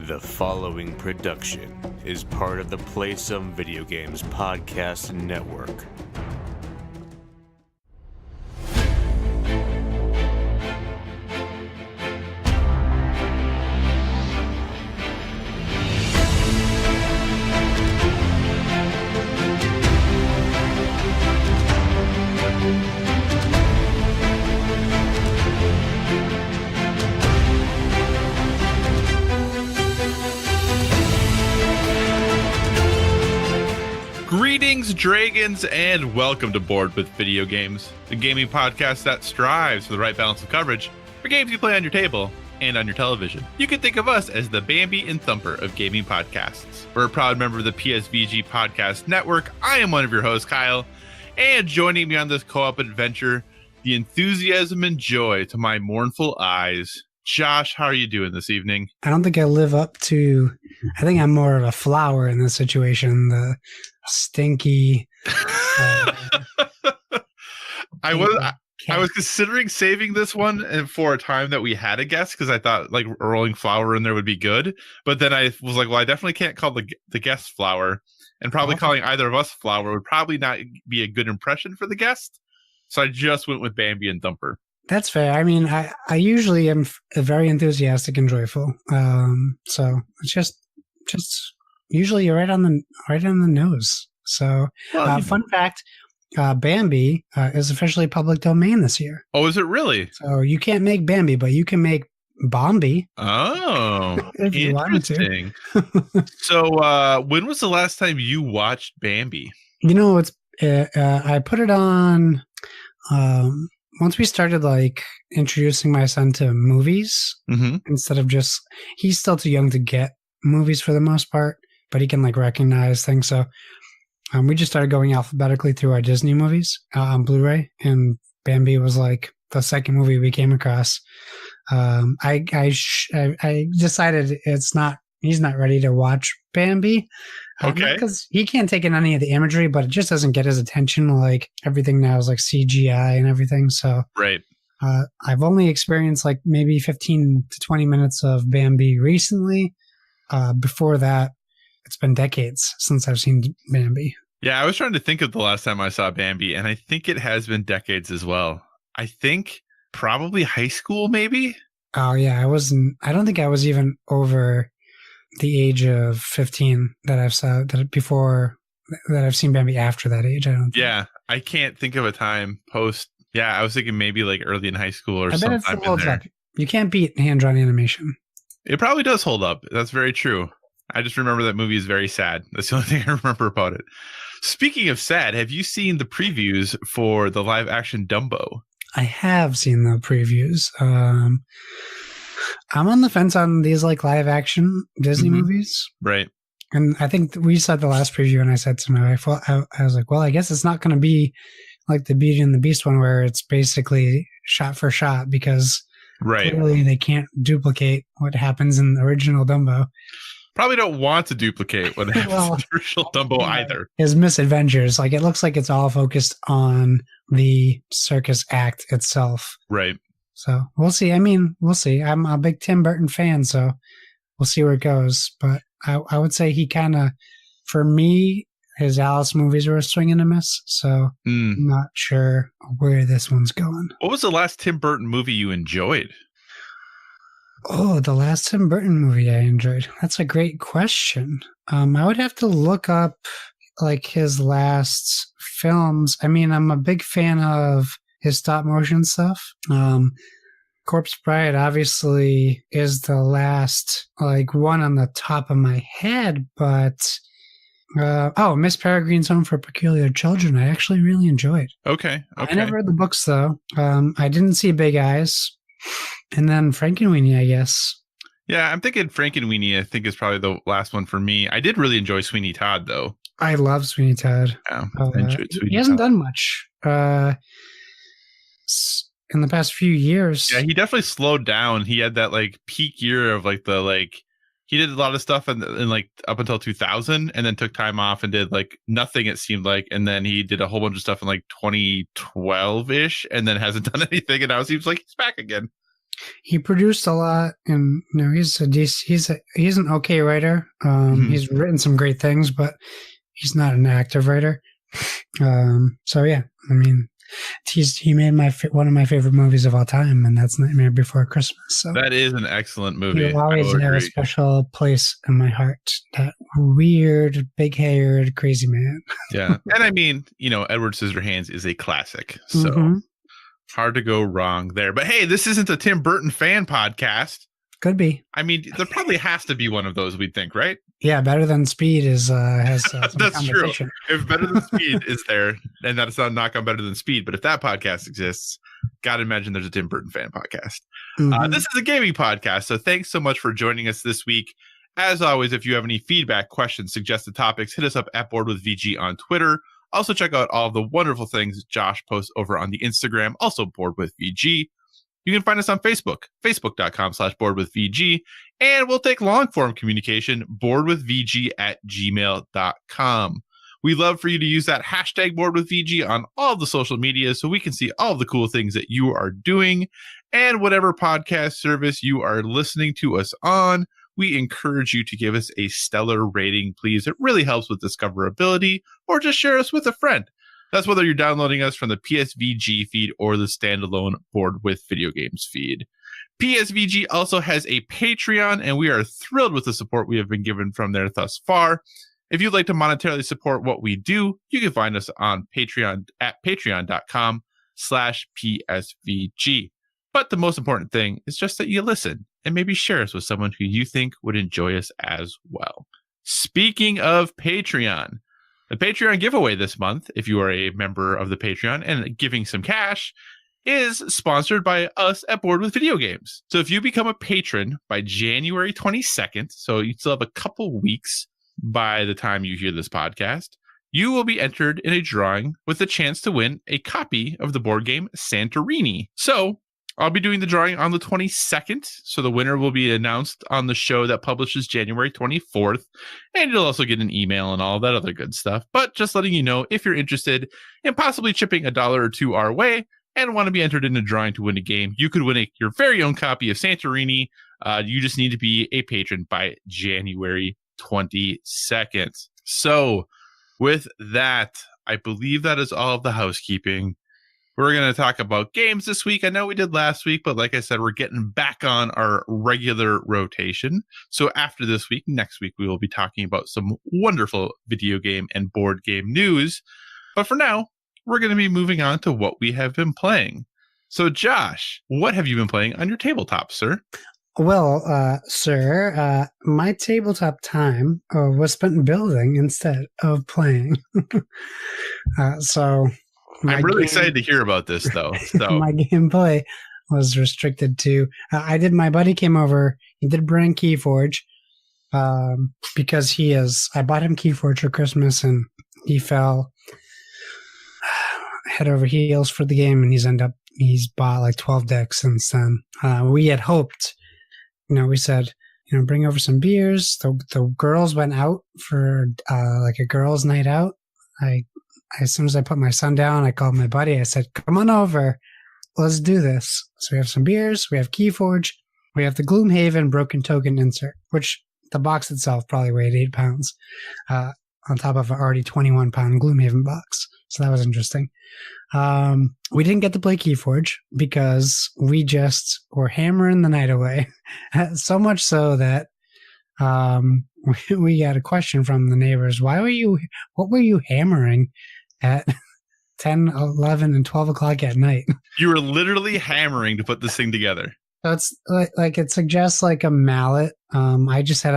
The following production is part of the Play Some Video Games podcast network. Greetings, dragons, and welcome to Board with Video Games, the gaming podcast that strives for the right balance of coverage for games you play on your table and on your television. You can think of us as the Bambi and Thumper of gaming podcasts. We're a proud member of the PSVG Podcast Network. I am one of your hosts, Kyle, and joining me on this co-op adventure, the enthusiasm and joy to my mournful eyes, Josh. How are you doing this evening? I don't think I live up to, I think I'm more of a flower in this situation, the stinky. I was considering saving this one and for a time that we had a guest because I thought like a rolling flower in there would be good. But then I was like, well, I definitely can't call the guest flower, and probably calling either of us flower would probably not be a good impression for the guest. So I just went with Bambi and Thumper. That's fair. I mean, I usually am very enthusiastic and joyful. So it's just usually you're right on the nose. So fun fact, Bambi is officially public domain this year. Oh, is it really? So you can't make Bambi, but you can make Bombi. Oh, if you interesting. So when was the last time you watched Bambi? You know, I put it on once we started like introducing my son to movies, instead of just, he's still too young to get movies for the most part, but he can like recognize things. So we just started going alphabetically through our Disney movies on Blu-ray, and Bambi was like the second movie we came across. I decided he's not ready to watch Bambi. Okay. Because he can't take in any of the imagery, but it just doesn't get his attention. Like everything now is like CGI and everything. So right. I've only experienced like maybe 15 to 20 minutes of Bambi recently. Before that, it's been decades since I've seen Bambi. Yeah, I was trying to think of the last time I saw Bambi, and I think it has been decades as well. I think probably high school, maybe. Oh yeah, I don't think I was even over the age of 15 that I've seen Bambi after that age. I don't think. Yeah, I can't think of a time post. Yeah, I was thinking maybe like early in high school or sometime in there. Up. You can't beat hand-drawn animation. It probably does hold up. That's very true. I just remember that movie is very sad. That's the only thing I remember about it. Speaking of sad, have you seen the previews for the live-action Dumbo? I have seen the previews. I'm on the fence on these like live-action Disney movies. Right. And I think we said the last preview, and I said to my wife, well, I was like, well, I guess it's not going to be like the Beauty and the Beast one where it's basically shot for shot, because clearly they can't duplicate what happens in the original Dumbo. Probably don't want to duplicate what happens in the original Dumbo either. His misadventures, like it looks like it's all focused on the circus act itself. Right. So we'll see. I mean, we'll see. I'm a big Tim Burton fan, so we'll see where it goes. But I would say he kind of, for me, his Alice movies were a swing and a miss. So I'm not sure where this one's going. What was the last Tim Burton movie you enjoyed? Oh, the last Tim Burton movie I enjoyed. That's a great question. I would have to look up like his last films. I mean, I'm a big fan of his stop motion stuff. Corpse Bride obviously is the last like one on the top of my head, but Miss Peregrine's Home for Peculiar Children I actually really enjoyed. Okay. I never read the books though. I didn't see Big Eyes. And then Frankenweenie, I guess. Yeah, I'm thinking Frankenweenie, I think, is probably the last one for me. I did really enjoy Sweeney Todd, though. I love Sweeney Todd. Yeah, I enjoyed Sweeney Todd. He hasn't done much in the past few years. Yeah, he definitely slowed down. He had that like peak year of like he did a lot of stuff in like up until 2000, and then took time off and did like nothing, it seemed like, and then he did a whole bunch of stuff in like 2012-ish, and then hasn't done anything, and now it seems like he's back again. He produced a lot, and he's an okay writer. He's written some great things, but he's not an active writer. So yeah, I mean, he made one of my favorite movies of all time, and that's Nightmare Before Christmas. So that is an excellent movie. He'll always have a special place in my heart. That weird, big-haired, crazy man. Yeah, and I mean, Edward Scissorhands is a classic, so hard to go wrong there. But hey, this isn't a Tim Burton fan podcast. Could be. I mean, there probably has to be one of those, we'd think, right? Yeah, Better Than Speed has some that's true. If Better Than Speed is there, and that's not a knock on Better Than Speed, but if that podcast exists, gotta imagine there's a Tim Burton fan podcast. This is a gaming podcast, so thanks so much for joining us this week. As always, if you have any feedback, questions, suggested topics, hit us up at Board with VG on Twitter. Also, check out all the wonderful things Josh posts over on the Instagram, also Board with VG. You can find us on Facebook, facebook.com/boardwithvg, and we'll take long-form communication, boardwithvg@gmail.com. We love for you to use that hashtag boardwithvg on all the social media so we can see all the cool things that you are doing. And whatever podcast service you are listening to us on, we encourage you to give us a stellar rating, please. It really helps with discoverability, or just share us with a friend. That's whether you're downloading us from the PSVG feed or the standalone Board with Video Games feed. PSVG also has a Patreon, and we are thrilled with the support we have been given from there thus far. If you'd like to monetarily support what we do, you can find us on Patreon at patreon.com/PSVG. But the most important thing is just that you listen and maybe share us with someone who you think would enjoy us as well. Speaking of Patreon, the Patreon giveaway this month, if you are a member of the Patreon and giving some cash, is sponsored by us at Board with Video Games. So if you become a patron by January 22nd, so you still have a couple weeks by the time you hear this podcast, you will be entered in a drawing with the chance to win a copy of the board game Santorini. So I'll be doing the drawing on the 22nd, so the winner will be announced on the show that publishes January 24th, and you'll also get an email and all that other good stuff. But just letting you know, if you're interested in possibly chipping $1 or $2 our way and want to be entered in a drawing to win a game, you could win your very own copy of Santorini. You just need to be a patron by January 22nd. So with that, I believe that is all of the housekeeping. We're going to talk about games this week. I know we did last week, but like I said, we're getting back on our regular rotation. So after this week, next week, we will be talking about some wonderful video game and board game news. But for now, we're going to be moving on to what we have been playing. So Josh, what have you been playing on your tabletop, sir? Well, sir, my tabletop time was spent building instead of playing. I'm really excited to hear about this, though. So my gameplay was restricted to. My buddy came over. He did bring Keyforge because I bought him Keyforge for Christmas, and he fell head over heels for the game, and he's bought like 12 decks since then. We had hoped, we said, bring over some beers. The girls went out for like a girls' night out. As soon as I put my son down, I called my buddy. I said, come on over. Let's do this. So we have some beers. We have Keyforge. We have the Gloomhaven broken token insert, which the box itself probably weighed 8 pounds on top of an already 21-pound Gloomhaven box. So that was interesting. We didn't get to play Keyforge because we just were hammering the night away. So much so that we got a question from the neighbors. What were you hammering at 10, 11, and 12 o'clock at night? You were literally hammering to put this thing together. So it's like it suggests like a mallet. I just had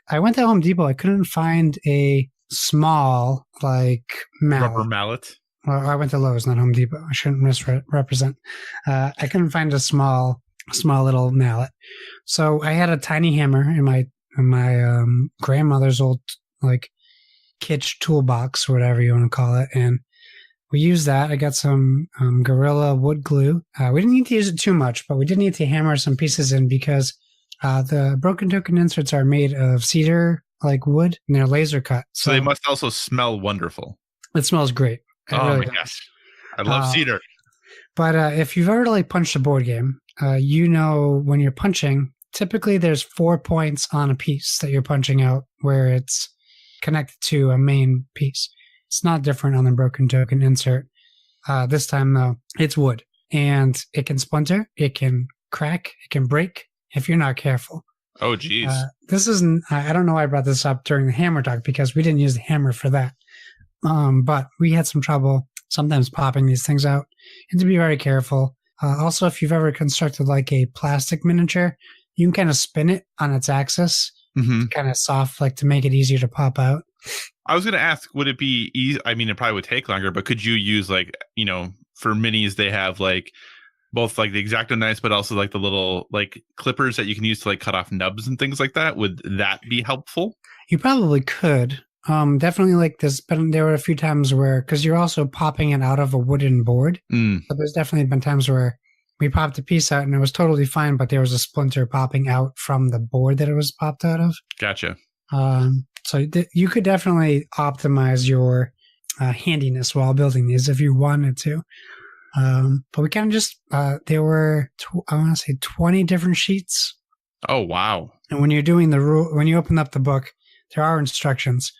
I went to Home Depot. I couldn't find a small like mallet. Rubber mallet. Well, I went to Lowe's, not Home Depot. I shouldn't misrepresent. I couldn't find a small little mallet. So I had a tiny hammer in my grandmother's old like kitsch toolbox or whatever you want to call it, and we used that. I got some Gorilla wood glue. We didn't need to use it too much, but we did need to hammer some pieces in because the broken token inserts are made of cedar like wood, and they're laser cut. So they must also smell wonderful. It smells great. Oh my gosh, I love cedar. But if you've ever like punched a board game, when you're punching, typically there's 4 points on a piece that you're punching out where it's connected to a main piece. It's not different on the broken token insert. This time, though, it's wood. And it can splinter, it can crack, it can break if you're not careful. Oh, geez. This isn't, I don't know why I brought this up during the hammer talk because we didn't use the hammer for that. But we had some trouble sometimes popping these things out. And to be very careful. Also, if you've ever constructed like a plastic miniature, you can kind of spin it on its axis, kind of soft, like to make it easier to pop out. I was going to ask, would it be easy? I mean, it probably would take longer, but could you use like, for minis, they have like both like the X-Acto knives, but also like the little like clippers that you can use to like cut off nubs and things like that. Would that be helpful? You probably could. Definitely like this, but there were a few times where, because you're also popping it out of a wooden board. So there's definitely been times where we popped a piece out and it was totally fine, but there was a splinter popping out from the board that it was popped out of. Gotcha. So you could definitely optimize your handiness while building these if you wanted to. But we kind of just, there were, I want to say 20 different sheets. Oh, wow. And when you're doing when you open up the book, there are instructions.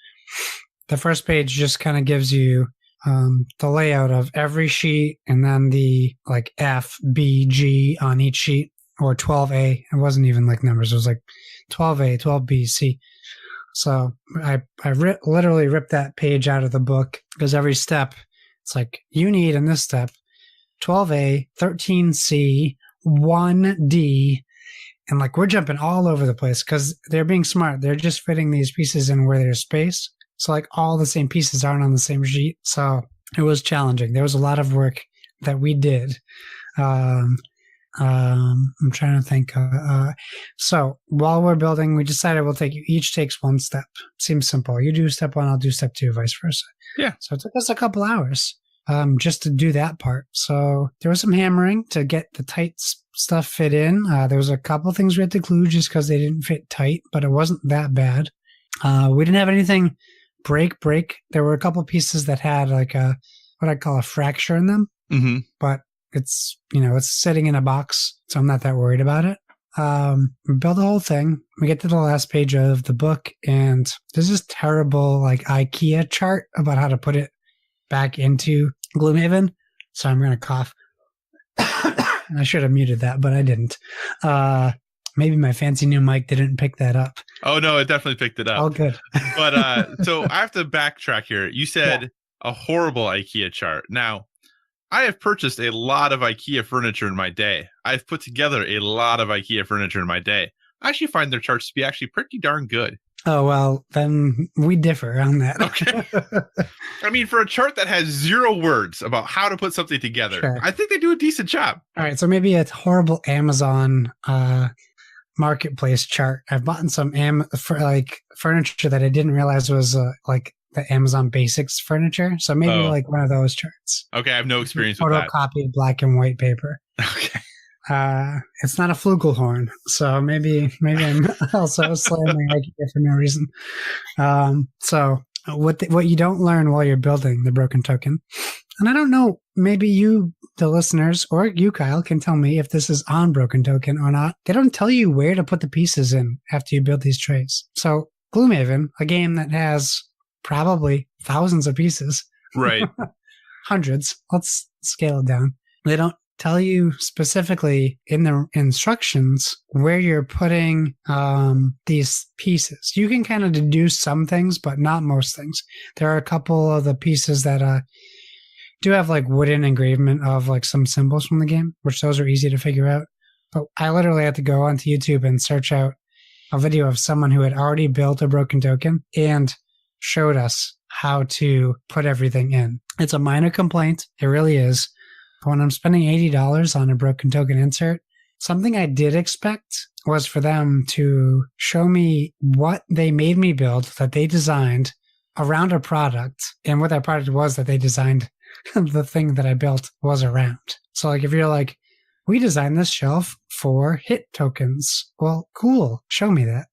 The first page just kind of gives you the layout of every sheet and then the like F, B, G on each sheet, or 12A. It wasn't even like numbers. It was like 12A, 12B, C. So I literally ripped that page out of the book because every step, it's like you need in this step 12A, 13C, 1D, and like we're jumping all over the place because they're being smart. They're just fitting these pieces in where there's space. So like all the same pieces aren't on the same sheet. So it was challenging. There was a lot of work that we did. I'm trying to think. So while we're building, we decided each takes one step. Seems simple. You do step one, I'll do step two, vice versa. Yeah. So it took us a couple hours just to do that part. So there was some hammering to get the tight stuff fit in. There was a couple things we had to glue just because they didn't fit tight, but it wasn't that bad. We didn't have anything break. There were a couple pieces that had like what I call a fracture in them, but it's sitting in a box, so I'm not that worried about it. We build the whole thing. We get to the last page of the book, and there's this terrible like IKEA chart about how to put it back into Gloomhaven. So I'm going to cough. I should have muted that, but I didn't. Maybe my fancy new mic didn't pick that up. Oh, no, it definitely picked it up. Oh, good. But so I have to backtrack here. You said a horrible IKEA chart. Now, I have purchased a lot of IKEA furniture in my day. I've put together a lot of IKEA furniture in my day. I actually find their charts to be actually pretty darn good. Oh, well, then we differ on that. Okay. I mean, for a chart that has 0 words about how to put something together, sure. I think they do a decent job. All right. So maybe a horrible Amazon marketplace chart. I've bought some furniture that I didn't realize was like the Amazon Basics furniture. So maybe like one of those charts. Okay. I have no experience with that. Photocopied black and white paper. Okay. It's not a flugelhorn, so maybe I'm also slamming IKEA for no reason. So what you don't learn while you're building the broken token, and I don't know, maybe you, the listeners, or you, Kyle, can tell me if this is on broken token or not. They don't tell you where to put the pieces in after you build these trays. So Gloomhaven, a game that has probably thousands of pieces, right? Hundreds. Let's scale it down. They don't tell you specifically in the instructions where you're putting these pieces. You can kind of deduce some things, but not most things. There are a couple of the pieces that do have like wooden engravement of like some symbols from the game, which those are easy to figure out. But I literally had to go onto YouTube and search out a video of someone who had already built a broken token and showed us how to put everything in. It's a minor complaint. It really is. When I'm spending $80 on a broken token insert, something I did expect was for them to show me what they made me build that they designed around a product, and what that product was that they designed the thing that I built was around. So like if you're like, we designed this shelf for hit tokens. Well, cool. Show me that.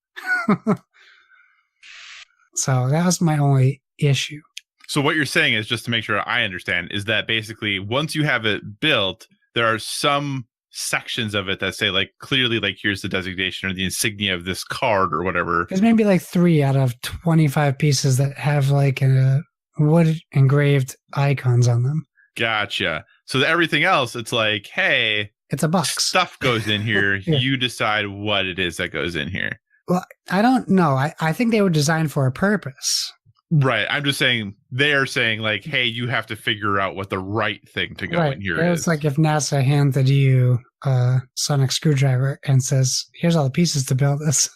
So that was my only issue. So what you're saying is, just to make sure I understand, is that basically once you have it built, there are some sections of it that say like clearly like here's the designation or the insignia of this card or whatever. There's maybe like 3 out of 25 pieces that have like a wood engraved icons on them. Gotcha. So everything else, it's like, hey, it's a box. Stuff goes in here. Yeah. You decide what it is that goes in here. Well, I don't know. I think they were designed for a purpose. Right. I'm just saying they're saying like, hey, you have to figure out what the right thing to go in here is. It's like if NASA handed you a sonic screwdriver and says, here's all the pieces to build this.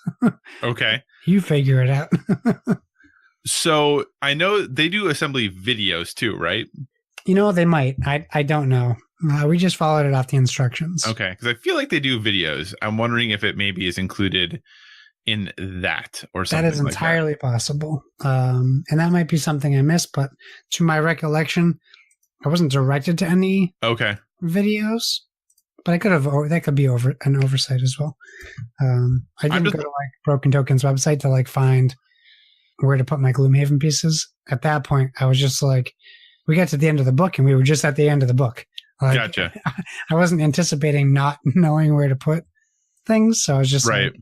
Okay. You figure it out. So I know they do assembly videos too, right? You know, they might. I don't know. We just followed it off the instructions. Okay. Because I feel like they do videos. I'm wondering if it maybe is included in that or something. That is entirely possible. And that might be something I missed, but to my recollection, I wasn't directed to any videos, but I could have, that could be an oversight as well. I didn't go to like Broken Token's website to like find where to put my Gloomhaven pieces. At that point, I was just like, we got to the end of the book and we were just at the end of the book. Like, gotcha. I wasn't anticipating not knowing where to put things. So I was just like,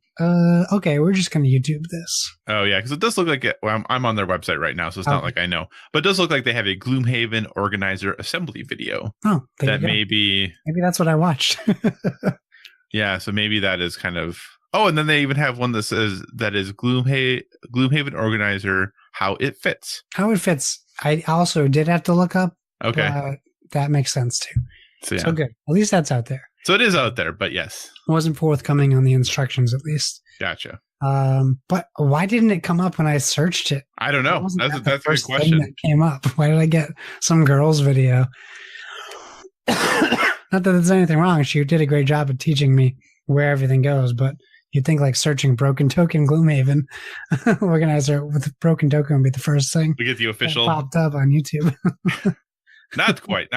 okay, we're just going to YouTube this. Oh, yeah. Because it does look like it. Well, I'm on their website right now, so it's not like I know. But it does look like they have a Gloomhaven organizer assembly video. Oh, that maybe that's what I watched. Yeah. So maybe that is kind of. Oh, and then they even have one that says that is Gloomhaven organizer, how it fits. How it fits. I also did have to look up. Okay. That makes sense too. So good. At least that's out there. So it is out there, but yes. It wasn't forthcoming on the instructions, at least. Gotcha. But why didn't it come up when I searched it? I don't know. That's a good question. Thing that came up. Why did I get some girl's video? Not that there's anything wrong. She did a great job of teaching me where everything goes, but you'd think like searching Broken Token Gloomhaven organizer with Broken Token would be the first thing. We get the official popped up on YouTube. Not quite.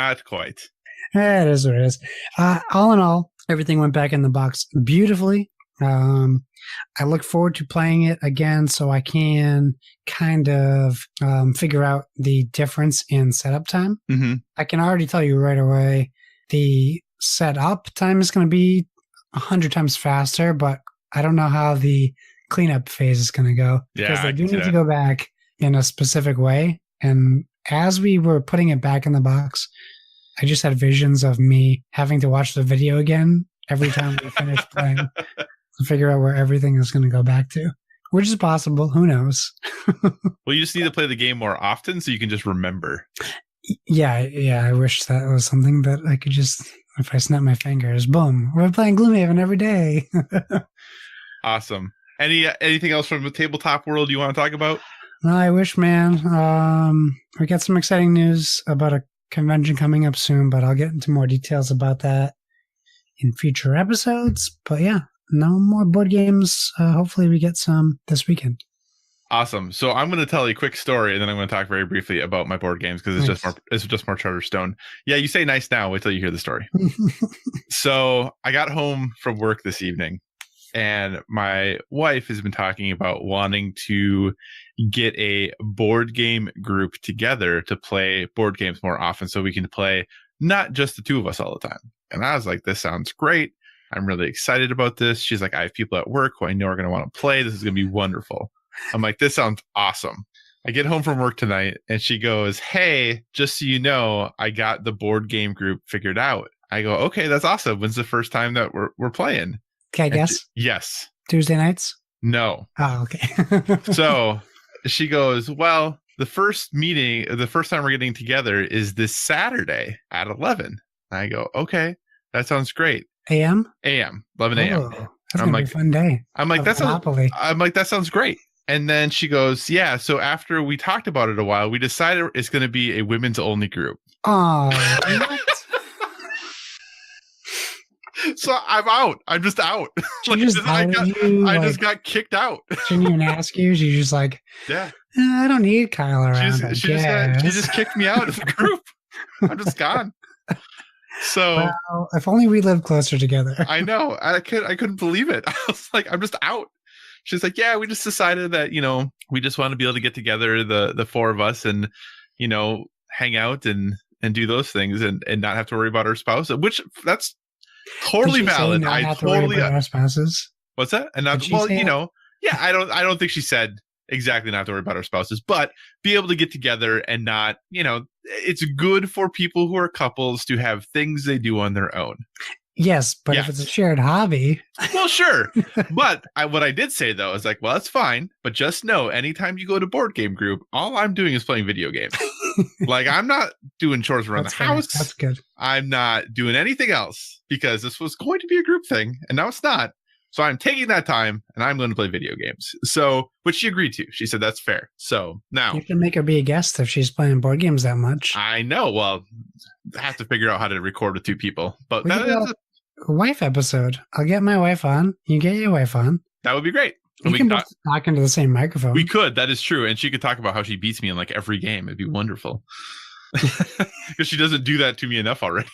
It is what it is. All in all, everything went back in the box beautifully. I look forward to playing it again so I can kind of figure out the difference in setup time. Mm-hmm. I can already tell you right away the setup time is going to be 100 times faster, but I don't know how the cleanup phase is going to go. Yeah, because they do need to go back in a specific way. And as we were putting it back in the box, I just had visions of me having to watch the video again every time we finish playing to figure out where everything is going to go back to, which is possible. Who knows? Well, you just need to play the game more often so you can just remember. Yeah. I wish that was something that I could just, if I snap my fingers, boom, we're playing Gloomhaven every day. Awesome. Anything else from the tabletop world you want to talk about? No, I wish, man. We got some exciting news about a convention coming up soon, but I'll get into more details about that in future episodes. But yeah, no more board games. Hopefully we get some this weekend. Awesome. So I'm going to tell a quick story and then I'm going to talk very briefly about my board games because it's just more Charterstone. Yeah, you say nice now. Wait till you hear the story. So I got home from work this evening and my wife has been talking about wanting to get a board game group together to play board games more often so we can play not just the two of us all the time. And I was like, this sounds great. I'm really excited about this. She's like, I have people at work who I know are going to want to play. This is going to be wonderful. I'm like, this sounds awesome. I get home from work tonight and she goes, hey, just so you know, I got the board game group figured out. I go, okay, that's awesome. When's the first time that we're playing? Okay, I guess. Yes. Tuesday nights? No. Oh, okay. So she goes, well, the first time we're getting together is this Saturday at 11. I go, okay, that sounds great. AM? AM, 11 a.m. Oh, that's gonna be a fun day. I'm like, that sounds great. And then she goes, yeah, so after we talked about it a while, we decided it's going to be a women's only group. Oh, what? So I'm out. I'm just out. She just I just got kicked out. She didn't even ask you. She's just like, yeah, I don't need Kyle around. She just kicked me out of the group. I'm just gone. So well, if only we lived closer together. I know. I couldn't believe it. I was like, I'm just out. She's like, yeah, we just decided that, we just want to be able to get together, the four of us and, hang out and do those things and not have to worry about our spouse, which that's Totally valid. I totally. Our spouses. What's that? And not well, you know, yeah. I don't think she said exactly not to worry about our spouses, but be able to get together and not, you know, it's good for people who are couples to have things they do on their own. Yes, but if it's a shared hobby. Well, sure. But what I did say, though, is like, well, that's fine. But just know, anytime you go to board game group, all I'm doing is playing video games. Like, I'm not doing chores around the house. That's good. I'm not doing anything else because this was going to be a group thing. And now it's not. So I'm taking that time and I'm going to play video games. So, which she agreed to. She said that's fair. So now you can make her be a guest if she's playing board games that much. I know. Well, I have to figure out how to record with two people. But that is a wife episode. I'll get my wife on. You get your wife on. That would be great. We can both talk into the same microphone. We could. That is true. And she could talk about how she beats me in like every game. It'd be wonderful. Because she doesn't do that to me enough already.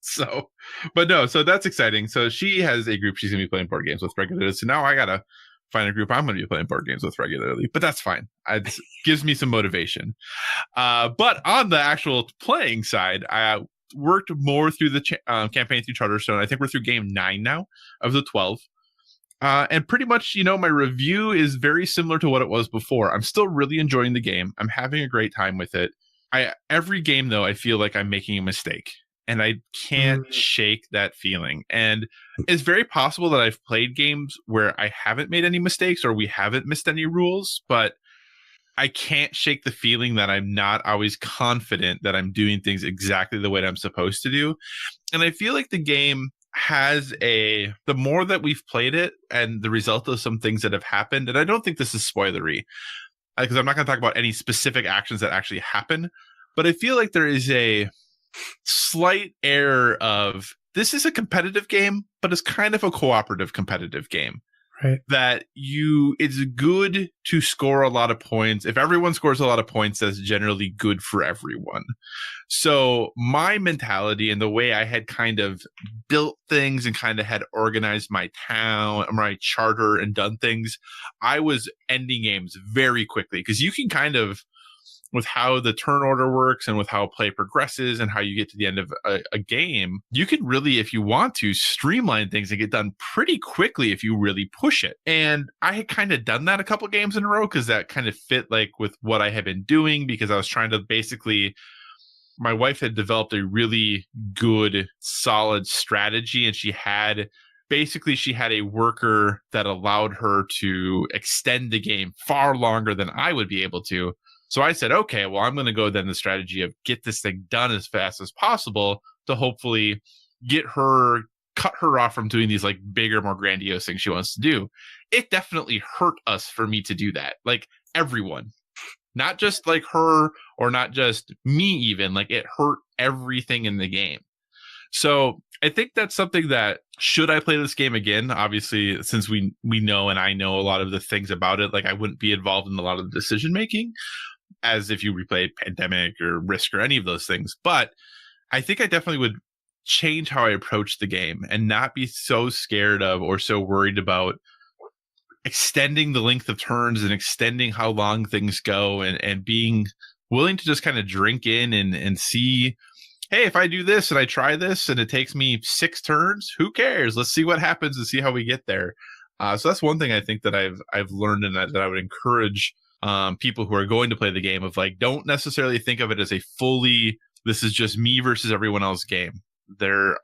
So that's exciting. So she has a group she's going to be playing board games with regularly. So now I got to find a group I'm going to be playing board games with regularly. But that's fine. It gives me some motivation. But on the actual playing side, I worked more through the campaign through Charterstone. I think we're through game 9 now of the 12. And pretty much, you know, my review is very similar to what it was before. I'm still really enjoying the game. I'm having a great time with it. Every game, though, I feel like I'm making a mistake. And I can't shake that feeling. And it's very possible that I've played games where I haven't made any mistakes or we haven't missed any rules. But I can't shake the feeling that I'm not always confident that I'm doing things exactly the way that I'm supposed to do. And I feel like the game has the more that we've played it and the result of some things that have happened, and I don't think this is spoilery because I'm not going to talk about any specific actions that actually happen, but I feel like there is a slight air of this is a competitive game, but it's kind of a cooperative competitive game. Right. That it's good to score a lot of points. If everyone scores a lot of points, that's generally good for everyone. So my mentality and the way I had kind of built things and kind of had organized my town, my charter and done things, I was ending games very quickly because you can kind of, with how the turn order works and with how play progresses and how you get to the end of a game, you can really, if you want to, streamline things and get done pretty quickly if you really push it. And I had kind of done that a couple games in a row because that kind of fit like with what I had been doing because I was trying to basically, my wife had developed a really good, solid strategy and she had a worker that allowed her to extend the game far longer than I would be able to. So I said, okay, well, I'm going to go then the strategy of get this thing done as fast as possible to hopefully cut her off from doing these like bigger, more grandiose things she wants to do. It definitely hurt us for me to do that. Like everyone, not just like her or not just me even, like it hurt everything in the game. So I think that's something that should I play this game again, obviously, since we know and I know a lot of the things about it, like I wouldn't be involved in a lot of the decision making as if you replay Pandemic or Risk or any of those things. But I think I definitely would change how I approach the game and not be so scared of or so worried about extending the length of turns and extending how long things go and being willing to just kind of drink in and see, hey, if I do this and I try this and it takes me 6 turns, who cares? Let's see what happens and see how we get there. So that's one thing I think that I've learned and that I would encourage people who are going to play the game of like, don't necessarily think of it as a fully, this is just me versus everyone else game. There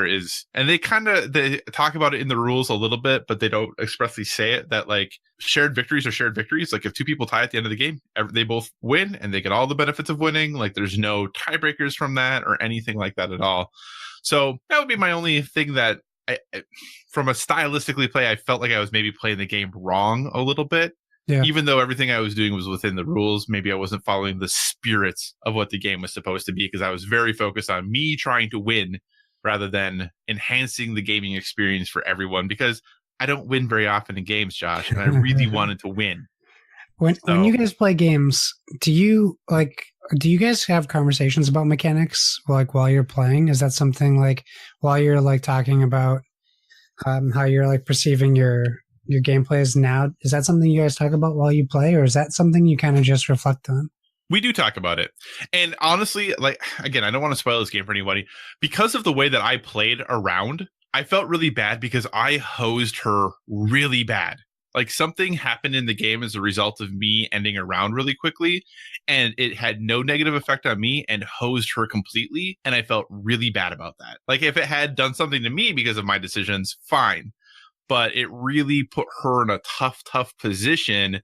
is, and they talk about it in the rules a little bit, but they don't expressly say it, that like shared victories are shared victories. Like if 2 people tie at the end of the game, they both win and they get all the benefits of winning. Like there's no tiebreakers from that or anything like that at all. So that would be my only thing that from a stylistically play, I felt like I was maybe playing the game wrong a little bit. Yeah. Even though everything I was doing was within the rules, maybe I wasn't following the spirit of what the game was supposed to be because I was very focused on me trying to win rather than enhancing the gaming experience for everyone because I don't win very often in games, Josh, and I really wanted to win. When you guys play games, do you guys have conversations about mechanics like while you're playing? Is that something like while you're like talking about how you're like perceiving your gameplay is now, is that something you guys talk about while you play, or is that something you kind of just reflect on? We do talk about it. And honestly, like, again, I don't want to spoil this game for anybody. Because of the way that I played around, I felt really bad because I hosed her really bad. Like, something happened in the game as a result of me ending a round really quickly, and it had no negative effect on me and hosed her completely. And I felt really bad about that. Like, if it had done something to me because of my decisions, fine. But it really put her in a tough position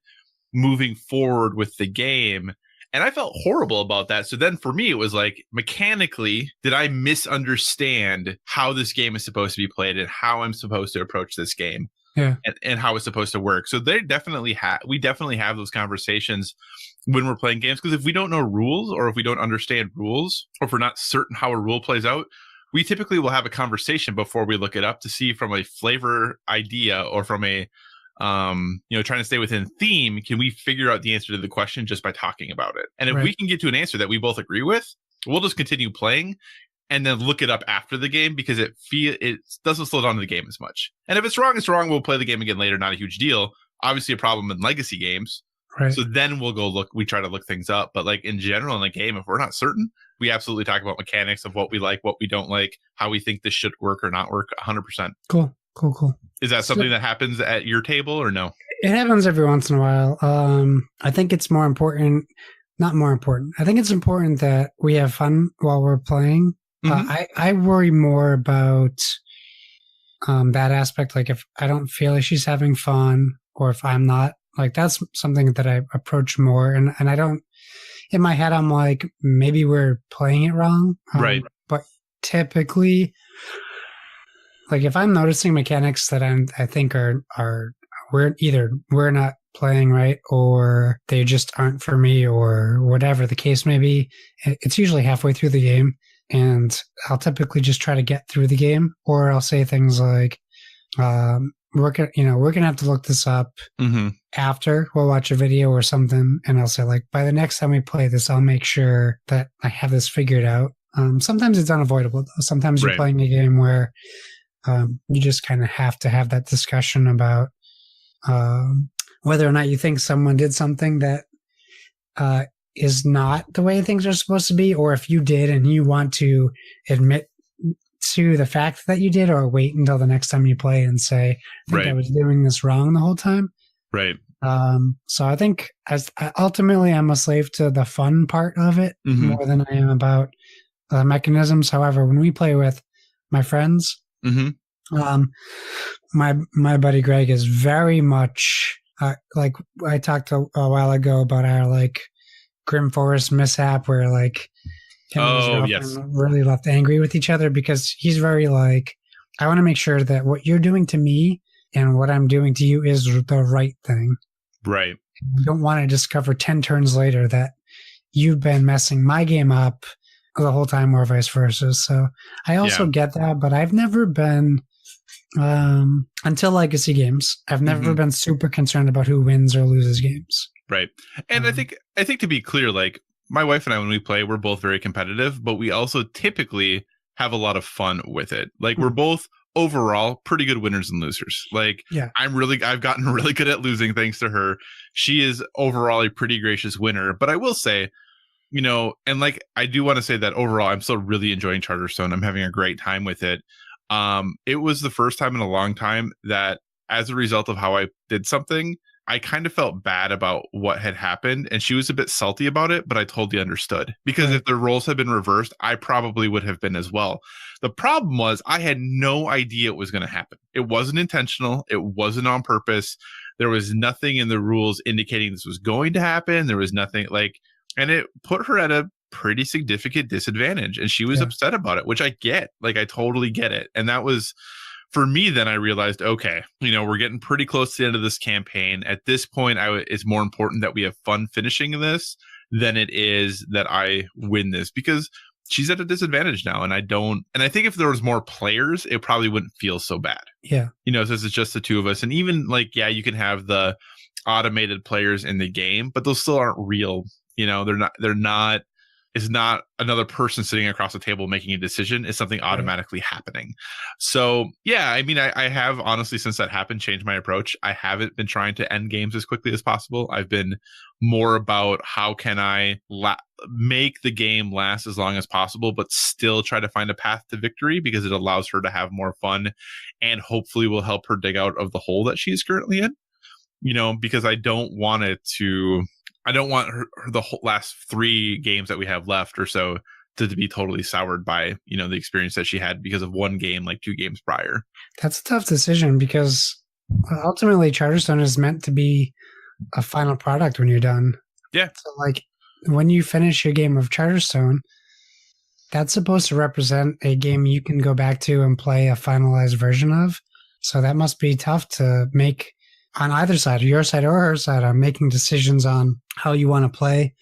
moving forward with the game. And I felt horrible about that. So then for me, it was like, mechanically, did I misunderstand how this game is supposed to be played and how I'm supposed to approach this game? Yeah. And how it's supposed to work. So we definitely have those conversations when we're playing games, because if we don't know rules, or if we don't understand rules, or if we're not certain how a rule plays out, we typically will have a conversation before we look it up to see from a flavor idea, or from a trying to stay within theme, can we figure out the answer to the question just by talking about it? And if we can get to an answer that we both agree with, we'll just continue playing and then look it up after the game, because it doesn't slow down the game as much. And if it's wrong, it's wrong. We'll play the game again later. Not a huge deal. Obviously a problem in legacy games. Right. So then we'll go look, we try to look things up. But like in general in the game, if we're not certain, we absolutely talk about mechanics of what we like, what we don't like, how we think this should work or not work. 100%. Cool. Is that something that happens at your table or no? It happens every once in a while. I think it's not more important. I think it's important that we have fun while we're playing. I worry more about that aspect. Like if I don't feel like she's having fun, or if I'm not, like that's something that I approach more. And I don't, in my head, I'm like, maybe we're playing it wrong. Right. But typically, like if I'm noticing mechanics that I think we're not playing right, or they just aren't for me, or whatever the case may be, it's usually halfway through the game, and I'll typically just try to get through the game, or I'll say things like, we're gonna have to look this up after we'll watch a video or something, and I'll say like, by the next time we play this, I'll make sure that I have this figured out. Sometimes it's unavoidable though. Sometimes you're playing a game where you just kind of have to have that discussion about whether or not you think someone did something that is not the way things are supposed to be, or if you did and you want to admit to the fact that you did, or wait until the next time you play and say, I think I was doing this wrong the whole time. Right. So I think ultimately I'm a slave to the fun part of it more than I am about the mechanisms. However, when we play with my friends, my buddy Greg is very much like I talked a while ago about our like Grim Forest mishap, where like him and his girlfriend really left angry with each other, because he's very like, I want to make sure that what you're doing to me and what I'm doing to you is the right thing. Right. You don't want to discover 10 turns later that you've been messing my game up the whole time, or vice versa. So I also get that, but I've never been until legacy games, I've never been super concerned about who wins or loses games. Right. And I think to be clear, like my wife and I, when we play, we're both very competitive, but we also typically have a lot of fun with it. Like we're both overall pretty good winners and losers. Like I've gotten really good at losing thanks to her. She is overall a pretty gracious winner, but I will say, and like, I do want to say that overall, I'm still really enjoying Charterstone. I'm having a great time with it. It was the first time in a long time that as a result of how I did something, I kind of felt bad about what had happened, and she was a bit salty about it, but I totally understood, because if the roles had been reversed, I probably would have been as well. The problem was I had no idea it was going to happen. It wasn't intentional. It wasn't on purpose. There was nothing in the rules indicating this was going to happen. There was nothing and it put her at a pretty significant disadvantage, and she was upset about it, which I get. Like, I totally get it. And that was, for me, then I realized, okay, we're getting pretty close to the end of this campaign. At this point, it's more important that we have fun finishing this than it is that I win this, because she's at a disadvantage now, and I think if there was more players, it probably wouldn't feel so bad. Yeah. Since it's just the two of us, and even you can have the automated players in the game, but those still aren't real. They're not is not another person sitting across the table making a decision. It's something automatically happening. So yeah, I mean, I have honestly, since that happened, changed my approach. I haven't been trying to end games as quickly as possible. I've been more about how can I make the game last as long as possible, but still try to find a path to victory, because it allows her to have more fun and hopefully will help her dig out of the hole that she's currently in. You know, because I don't want her the whole last 3 games that we have left or so to be totally soured by, you know, the experience that she had because of one game, like 2 games prior. That's a tough decision, because ultimately Charterstone is meant to be a final product when you're done. Yeah. So like when you finish your game of Charterstone, that's supposed to represent a game you can go back to and play a finalized version of. So that must be tough to make on either side, your side or her side, on making decisions on how you want to play,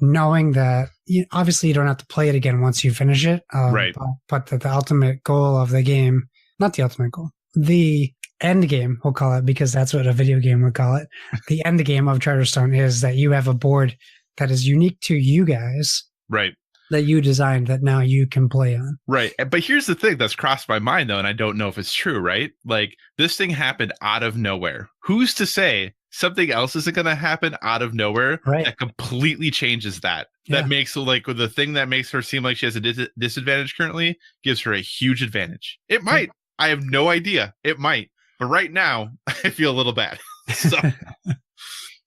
knowing that obviously you don't have to play it again once you finish it. Right. But that the ultimate goal of the game, not the ultimate goal, the end game, we'll call it, because that's what a video game would call it. The end game of Charterstone is that you have a board that is unique to you guys. Right. That you designed that now you can play on. Right. But here's the thing that's crossed my mind, though, and I don't know if it's true, right? Like, this thing happened out of nowhere. Who's to say something else isn't going to happen out of nowhere that completely changes that? Yeah. That makes, like, the thing that makes her seem like she has a disadvantage currently gives her a huge advantage. It might. Yeah. I have no idea. It might. But right now, I feel a little bad. So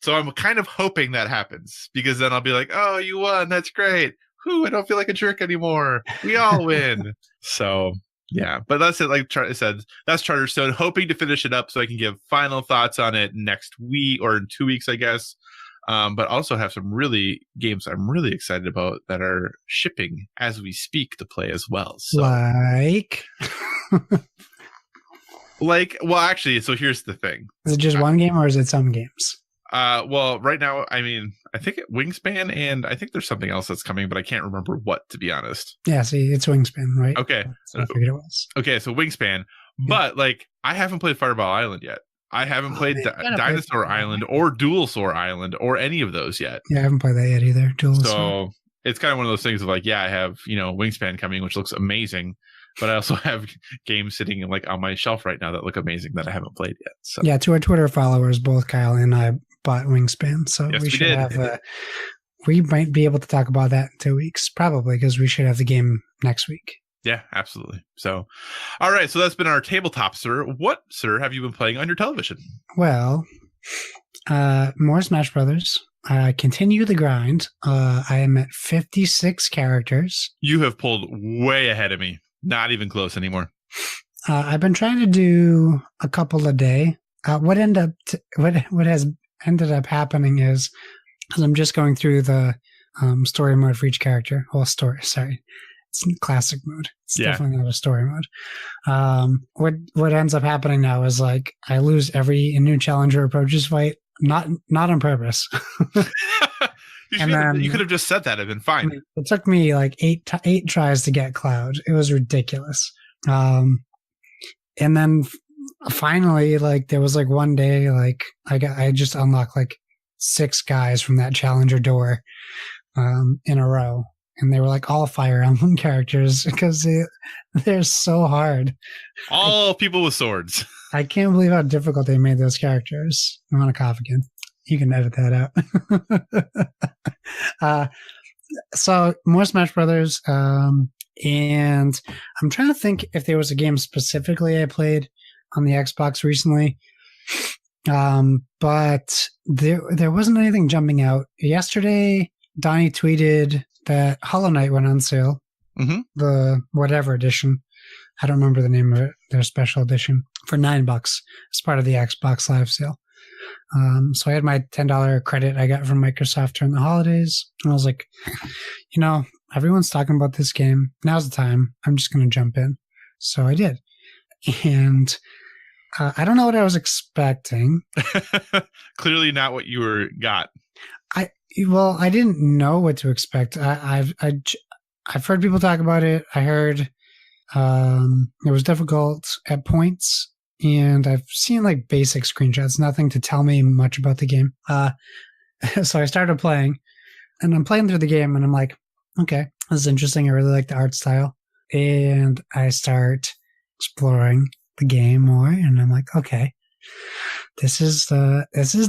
I'm kind of hoping that happens, because then I'll be like, oh, you won. That's great. Whew, I don't feel like a jerk anymore. We all win. So, yeah. But that's it. Like I said, that's Charterstone. Hoping to finish it up so I can give final thoughts on it next week or in 2 weeks, I guess. But also have some games I'm really excited about that are shipping as we speak to play as well. So, well, actually, so here's the thing. Is it just one game or is it some games? Well, right now, I mean, I think Wingspan, and I think there's something else that's coming, but I can't remember what, to be honest. Yeah, see, it's Wingspan, right? Okay. I figured it was. Okay, so Wingspan. But, like, I haven't played Fireball Island yet. I haven't played Dinosaur Island or Dualsaur Island or any of those yet. Yeah, I haven't played that yet either. So it's kind of one of those things of like, yeah, I have, Wingspan coming, which looks amazing. But I also have games sitting like on my shelf right now that look amazing that I haven't played yet. So yeah, to our Twitter followers, both Kyle and I bought Wingspan. So yes, we should have we might be able to talk about that in 2 weeks, probably, because we should have the game next week. Yeah, absolutely. So, all right. So that's been our tabletop, sir. What, sir, have you been playing on your television? Well, more Smash Brothers. Continue the grind. I am at 56 characters. You have pulled way ahead of me. Not even close anymore. I've been trying to do a couple a day. What has ended up happening is, as I'm just going through the story mode for each character. Well, sorry. It's classic mode. It's definitely not a story mode. What ends up happening now is like I lose every new challenger approaches fight, not on purpose. You could have just said that. It'd been fine. It took me like eight tries to get Cloud. It was ridiculous. And then finally, like there was like one day, like I just unlocked like 6 guys from that challenger door in a row. And they were like all Fire Emblem characters because they're so hard. All people with swords. I can't believe how difficult they made those characters. I want to cough again. You can edit that out. So more Smash Brothers. And I'm trying to think if there was a game specifically I played on the Xbox recently. But there wasn't anything jumping out. Yesterday, Donnie tweeted that Hollow Knight went on sale. Mm-hmm. The whatever edition. I don't remember the name of it. Their special edition for $9 as part of the Xbox Live sale. So I had my $10 credit I got from Microsoft during the holidays. And I was like, everyone's talking about this game. Now's the time. I'm just going to jump in. So I did. And I don't know what I was expecting. Clearly not what you got. I didn't know what to expect. I've heard people talk about it. I heard it was difficult at points, and I've seen like basic screenshots, nothing to tell me much about the game. So I started playing. and I'm playing through the game, and I'm like, okay, this is interesting. I really like the art style. And I start exploring the game more, and I'm like, okay, this is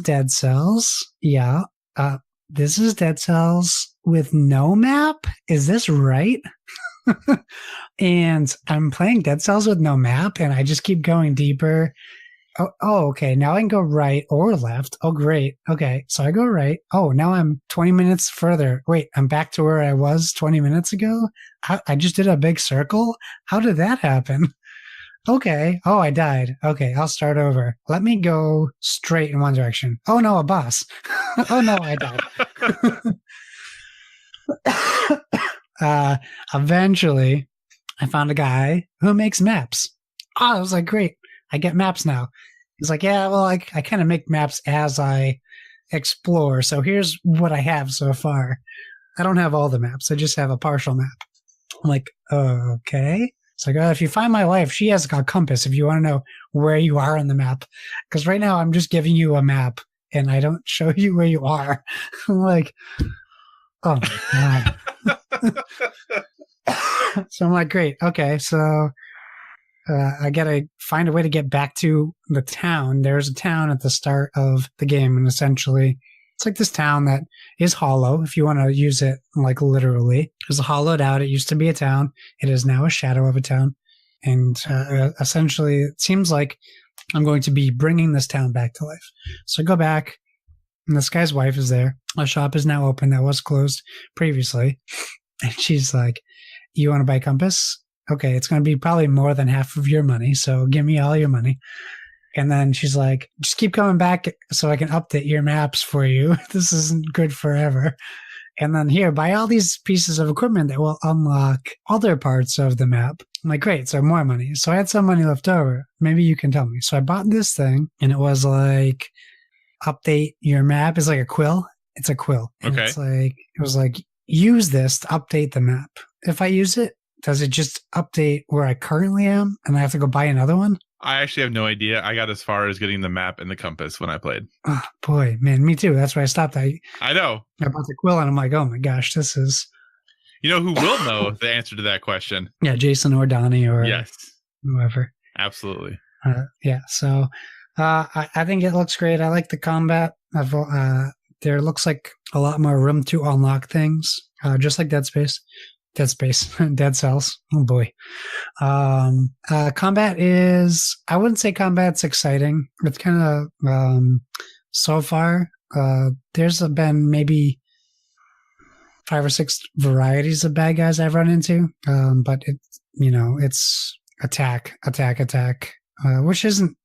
Dead Cells. Yeah. This is Dead Cells with no map. Is this right? And I'm playing Dead Cells with no map, and I just keep going deeper. Oh, okay. Now I can go right or left. Oh, great. Okay. So I go right. Oh, now I'm 20 minutes further. Wait, I'm back to where I was 20 minutes ago. I just did a big circle. How did that happen? Okay. Oh, I died. Okay. I'll start over. Let me go straight in one direction. Oh, no, a boss. Oh, no, I died. Eventually, I found a guy who makes maps. Oh, I was like, great. I get maps now. He's like, yeah, well, I kind of make maps as I explore. So here's what I have so far. I don't have all the maps. I just have a partial map. I'm like, okay. It's like, if you find my wife, she has a compass if you want to know where you are on the map. Because right now I'm just giving you a map and I don't show you where you are. I'm like, oh my God. So I'm like, great. Okay. So I got to find a way to get back to the town. There's a town at the start of the game, and essentially it's like this town that is hollow, if you want to use it like literally. It's hollowed out. It used to be a town. It is now a shadow of a town. And essentially it seems like I'm going to be bringing this town back to life. So I go back, and this guy's wife is there. A shop is now open that was closed previously. And she's like, you want to buy a compass? Okay, it's going to be probably more than half of your money, so give me all your money. And then she's like, just keep coming back so I can update your maps for you. This isn't good forever. And then here, buy all these pieces of equipment that will unlock other parts of the map. I'm like, great, so more money. So I had some money left over. Maybe you can tell me. So I bought this thing, and it was like, update your map. It's like a quill. It's a quill. And okay. It was like, use this to update the map. If I use it, does it just update where I currently am and I have to go buy another one? I actually have no idea. I got as far as getting the map and the compass when I played. Oh, boy, man, me too. That's why I stopped. I know. I bought the quill and I'm like, oh my gosh, this is... You know who will know the answer to that question? Yeah, Jason or Donnie or yes, whoever. Absolutely. Yeah, so I think it looks great. I like the combat. There looks like a lot more room to unlock things, just like Dead Cells. Oh boy. Combat is, I wouldn't say combat's exciting. It's kind of, so far, there's been maybe 5 or 6 varieties of bad guys I've run into. But it's attack, which isn't,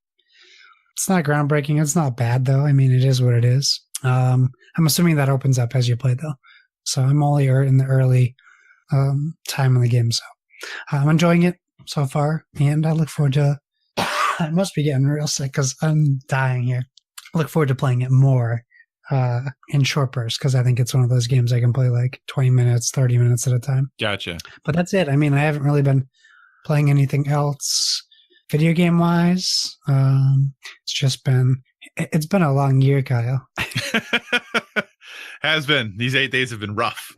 it's not groundbreaking. It's not bad though. I mean, it is what it is. I'm assuming that opens up as you play though. So I'm only in the early time in the game, so I'm enjoying it so far, and I look forward to I must be getting real sick because I'm dying here. I look forward to playing it more in short bursts, because I think it's one of those games I can play like 20 minutes, 30 minutes at a time. Gotcha. But that's it. I mean, I haven't really been playing anything else video game wise. It's been a long year, Kyle. Has been. These 8 days have been rough.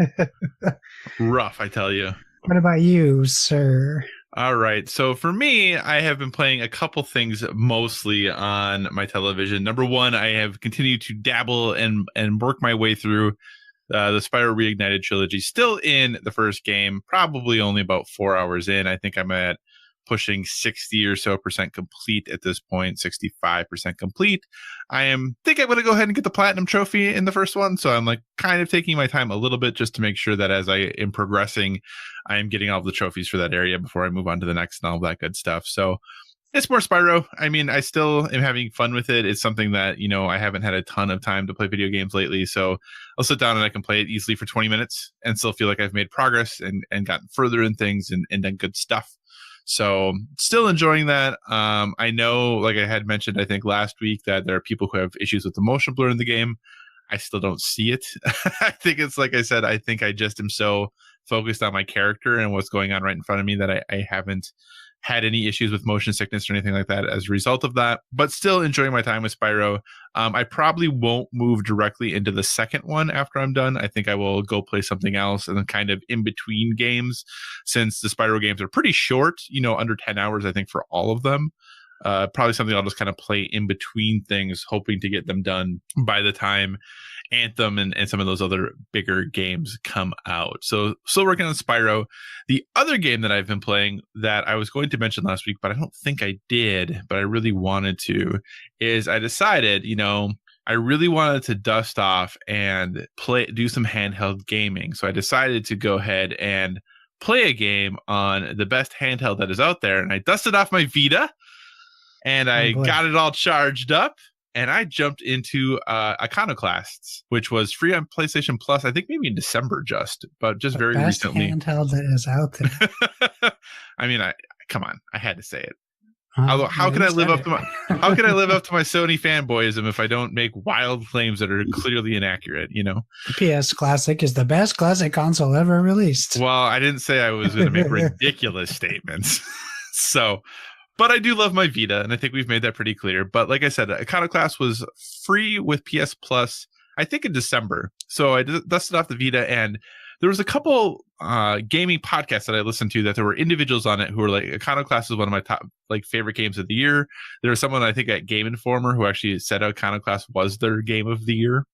Rough, I tell you. What about you, sir? All right. So for me, I have been playing a couple things mostly on my television. Number one, I have continued to dabble and work my way through the Spyro Reignited trilogy. Still in the first game, probably only about 4 hours in. I think I'm at pushing 60 or so percent complete at this point, 65% complete. Think I'm going to go ahead and get the platinum trophy in the first one. So I'm like kind of taking my time a little bit just to make sure that as I am progressing, I am getting all the trophies for that area before I move on to the next and all that good stuff. So it's more Spyro. I mean, I still am having fun with it. It's something that, I haven't had a ton of time to play video games lately. So I'll sit down and I can play it easily for 20 minutes and still feel like I've made progress and gotten further in things and done good stuff. So still enjoying that. I know, like I had mentioned, I think last week, that there are people who have issues with the motion blur in the game. I still don't see it. I think it's like I said, I think I just am so focused on my character and what's going on right in front of me that I haven't had any issues with motion sickness or anything like that as a result of that, but still enjoying my time with Spyro. I probably won't move directly into the second one after I'm done. I think I will go play something else and then kind of in between games, since the Spyro games are pretty short, under 10 hours, I think, for all of them. Probably something I'll just kind of play in between things, hoping to get them done by the time Anthem and some of those other bigger games come out. So still working on Spyro. The other game that I've been playing that I was going to mention last week, but I don't think I did, but I really wanted to, is I decided, I really wanted to dust off and do some handheld gaming. So I decided to go ahead and play a game on the best handheld that is out there. And I dusted off my Vita and I got it all charged up. And I jumped into Iconoclasts, which was free on PlayStation Plus, I think maybe in December but just very recently. Handheld that is out there. I mean, come on, I had to say it. How can I live up to my Sony fanboyism if I don't make wild claims that are clearly inaccurate? The PS Classic is the best classic console ever released. Well, I didn't say I was going to make ridiculous statements. But I do love my Vita, and I think we've made that pretty clear. But like I said, Iconoclast was free with PS Plus, I think in December. So I dusted off the Vita, and there was a couple gaming podcasts that I listened to that there were individuals on it who were like, Iconoclast is one of my top favorite games of the year. There was someone I think at Game Informer who actually said Iconoclast was their game of the year.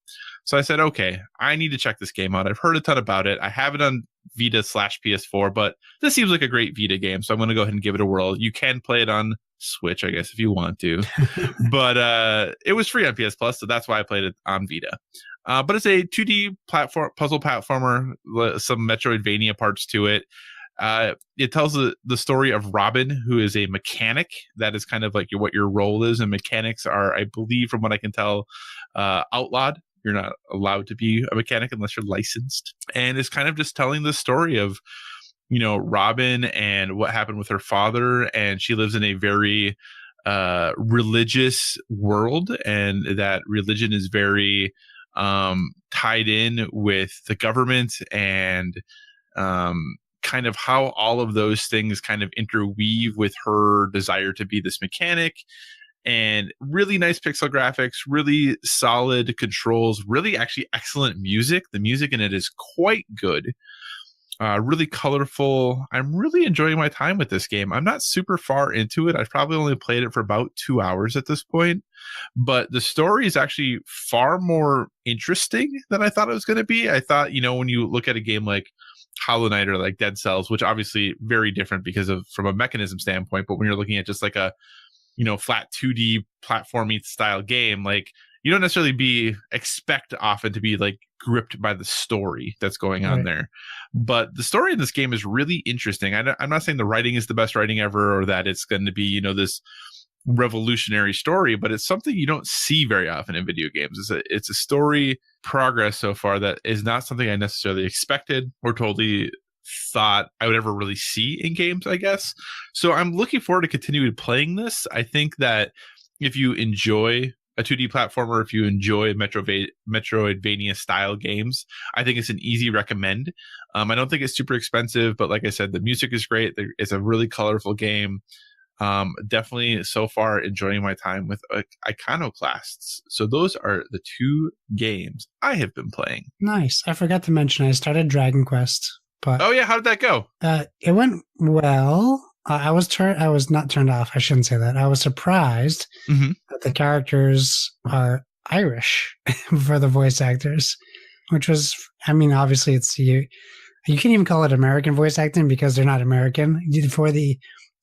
So I said, okay, I need to check this game out. I've heard a ton about it. I have it on Vita/PS4, but this seems like a great Vita game, so I'm going to go ahead and give it a whirl. You can play it on Switch, I guess, if you want to. But it was free on PS Plus, so that's why I played it on Vita. But it's a 2D puzzle platformer, some Metroidvania parts to it. It tells the story of Robin, who is a mechanic. That is kind of like what your role is, and mechanics are, I believe, from what I can tell, outlawed. You're not allowed to be a mechanic unless you're licensed. And it's kind of just telling the story of, Robin and what happened with her father. And she lives in a very religious world, and that religion is very tied in with the government, and kind of how all of those things kind of interweave with her desire to be this mechanic. And really nice pixel graphics, really solid controls, really actually excellent music. The music in it is quite good, really colorful. I'm really enjoying my time with this game. I'm not super far into it. I've probably only played it for about 2 hours at this point, but the story is actually far more interesting than I thought it was going to be. I thought, when you look at a game like Hollow Knight or like Dead Cells, which obviously very different because of from a mechanism standpoint, but when you're looking at just like a flat 2D platforming style game, like you don't necessarily expect often to be like gripped by the story that's going on there. But the story in this game is really interesting. I'm not saying the writing is the best writing ever, or that it's going to be, this revolutionary story, but it's something you don't see very often in video games. It's a story progress so far that is not something I necessarily expected or totally thought I would ever really see in games, I guess. So I'm looking forward to continuing playing this. I think that if you enjoy a 2D platformer, if you enjoy Metroidvania style games, I think it's an easy recommend. I don't think it's super expensive, but like I said, the music is great. It's a really colorful game. Definitely so far enjoying my time with Iconoclasts. So those are the 2 games I have been playing. Nice. I forgot to mention I started Dragon Quest. But oh yeah, how did that go? It went well. I was not turned off. I shouldn't say that. I was surprised that the characters are Irish for the voice actors, which was, obviously it's you can't even call it American voice acting because they're not American. For the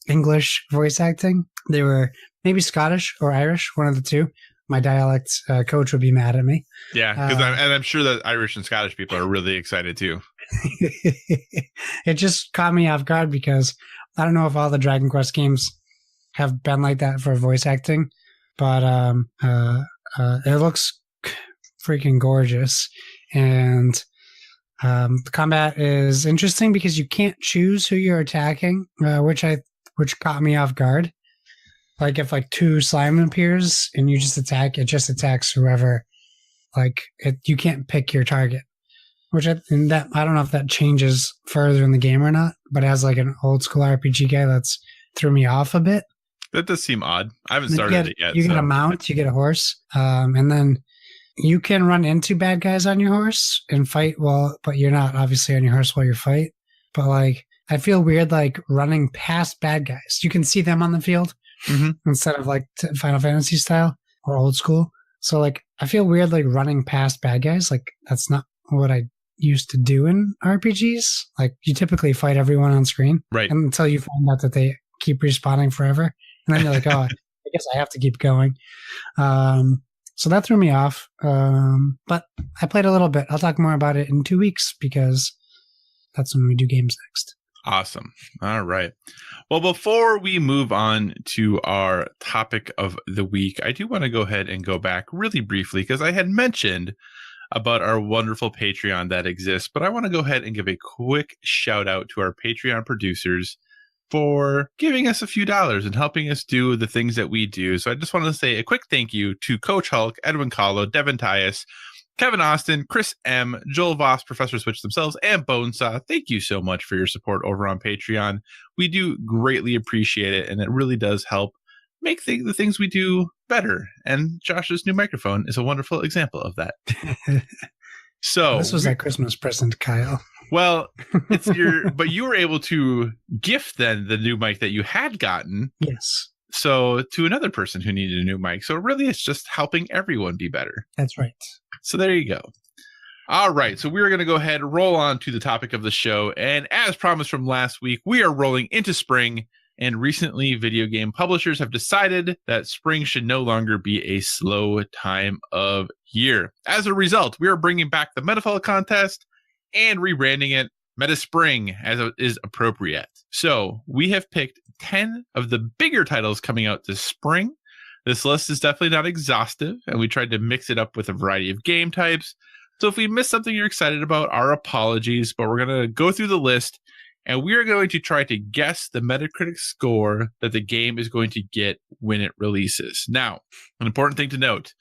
English voice acting, they were maybe Scottish or Irish, one of the two. My dialect coach would be mad at me. Yeah, because I'm sure that Irish and Scottish people are really excited too. It just caught me off guard because I don't know if all the Dragon Quest games have been like that for voice acting, but it looks freaking gorgeous. And the combat is interesting because you can't choose who you're attacking, which caught me off guard. Like if like 2 slime appears and you just attack, it just attacks whoever. You can't pick your target. Which I don't know if that changes further in the game or not, but as like an old school RPG guy, that's threw me off a bit. That does seem odd. I haven't started it yet. You get a mount, you get a horse, and then you can run into bad guys on your horse and fight but you're not obviously on your horse while you fight. But like, I feel weird like running past bad guys. You can see them on the field instead of like Final Fantasy style or old school. So like, I feel weird like running past bad guys. Like that's not what I used to do in RPGs. Like you typically fight everyone on screen, right? Until you find out that they keep respawning forever, and then you're like, oh, I guess I have to keep going. So that threw me off. But I played a little bit. I'll talk more about it in 2 weeks because that's when we do games next. Awesome. All right. Well, before we move on to our topic of the week, I do want to go ahead and go back really briefly because I had mentioned about our wonderful Patreon that exists, but I want to go ahead and give a quick shout out to our Patreon producers for giving us a few dollars and helping us do the things that we do. So I just want to say a quick thank you to Coach Hulk, Edwin Kahlo, Devin Tyus, Kevin Austin, Chris M, Joel Voss, Professor Switch themselves, and Bonesaw. Thank you so much for your support over on Patreon. We do greatly appreciate it, and it really does help make the things we do better. And Josh's new microphone is a wonderful example of that. So this was that Christmas present, Kyle. Well, but you were able to gift then the new mic that you had gotten. Yes. So to another person who needed a new mic. So really it's just helping everyone be better. That's right. So there you go. All right. So we're going to go ahead and roll on to the topic of the show. And as promised from last week, we are rolling into spring. And recently, video game publishers have decided that spring should no longer be a slow time of year. As a result, we are bringing back the Metafall contest and rebranding it MetaSpring as it is appropriate. So we have picked 10 of the bigger titles coming out this spring. This list is definitely not exhaustive, and we tried to mix it up with a variety of game types. So if we missed something you're excited about, our apologies, but we're going to go through the list, and we are going to try to guess the Metacritic score that the game is going to get when it releases. Now, an important thing to note,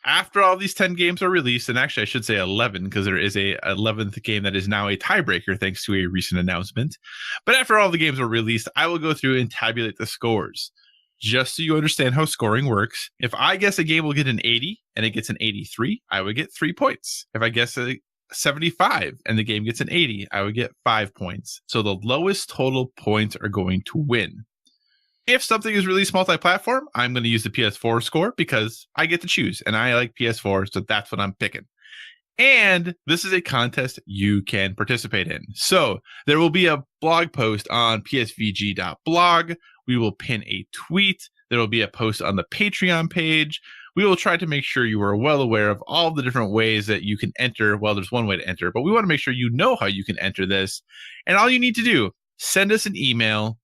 after all these 10 games are released, and actually I should say 11 because there is a 11th game that is now a tiebreaker thanks to a recent announcement. But after all the games are released, I will go through and tabulate the scores. Just so you understand how scoring works, if I guess a game will get an 80 and it gets an 83, I would get 3 points. If I guess a 75 and the game gets an 80, I would get 5 points. So the lowest total points are going to win. If something is released multi-platform, I'm going to use the PS4 score because I get to choose and I like PS4, so that's what I'm picking. And this is a contest you can participate in. So there will be a blog post on psvg.blog. We will pin a tweet. There will be a post on the Patreon page. We will try to make sure you are well aware of all the different ways that you can enter. Well, there's one way to enter, but we want to make sure you know how you can enter this. And all you need to do, send us an email,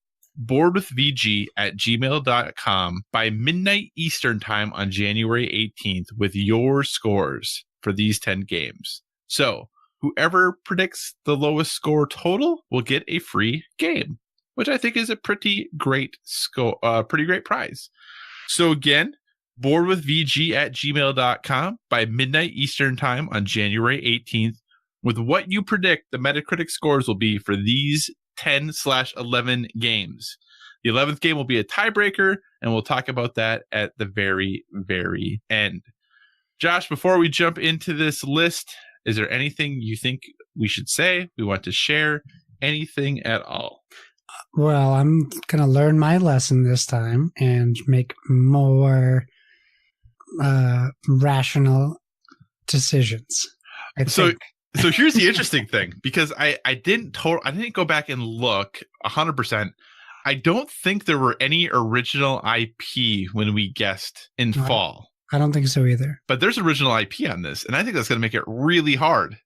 boardwithvg@gmail.com by midnight Eastern time on January 18th with your scores for these 10 games. So whoever predicts the lowest score total will get a free game, which I think is a pretty great prize. So again, boardwithvg@gmail.com by midnight Eastern time on January 18th with what you predict the Metacritic scores will be for these 10/11 games. The 11th game will be a tiebreaker, and we'll talk about that at the very, very end. Josh, before we jump into this list, is there anything you think we should say, we want to share, anything at all? Well, I'm going to learn my lesson this time and make more rational decisions. So here's the interesting thing, because I didn't go back and look 100%. I don't think there were any original IP when we guessed in fall. I don't think so either. But there's original IP on this, and I think that's going to make it really hard.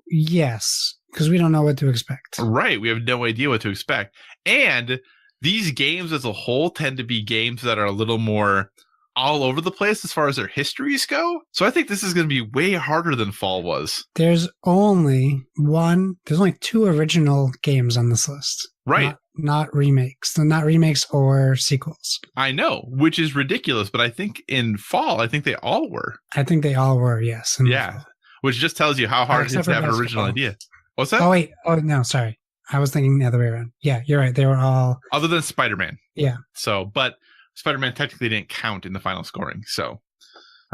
Yes, because we don't know what to expect. Right. We have no idea what to expect. And these games as a whole tend to be games that are a little more all over the place as far as their histories go. So I think this is going to be way harder than fall was. There's only 2 original games on this list. Right. Not remakes. Not remakes or sequels. I know, which is ridiculous, but I think in fall, I think they all were. I think they all were, yes. Yeah. Which just tells you how hard it is to have an original idea. What's that? Oh, wait. Oh, no, sorry. I was thinking the other way around. Yeah, you're right. They were all... Other than Spider-Man. Yeah. So, but Spider-Man technically didn't count in the final scoring. So,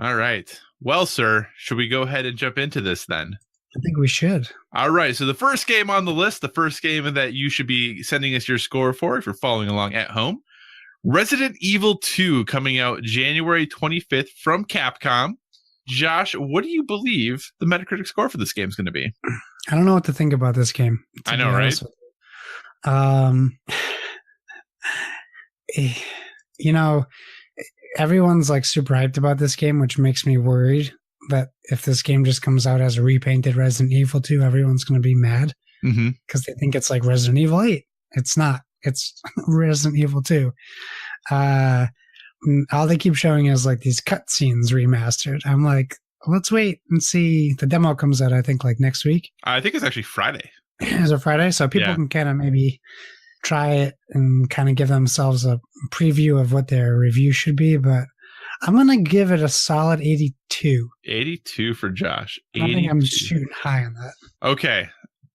all right. Well, sir, should we go ahead and jump into this then? I think we should. All right. So the first game on the list, the first game that you should be sending us your score for if you're following along at home, Resident Evil 2 coming out January 25th from Capcom. Josh, what do you believe the Metacritic score for this game is going to be? I don't know what to think about this game. I know, right? You know, everyone's like super hyped about this game, which makes me worried that if this game just comes out as a repainted Resident Evil 2, everyone's going to be mad because they think it's like Resident Evil 8. It's not. It's Resident Evil 2. All they keep showing is like these cutscenes remastered. I'm like, let's wait and see. The demo comes out, I think, like next week. I think it's actually Friday. Is it Friday? So people can kind of maybe try it and kind of give themselves a preview of what their review should be. But I'm going to give it a solid 82. 82 for Josh. I think I'm shooting high on that. Okay.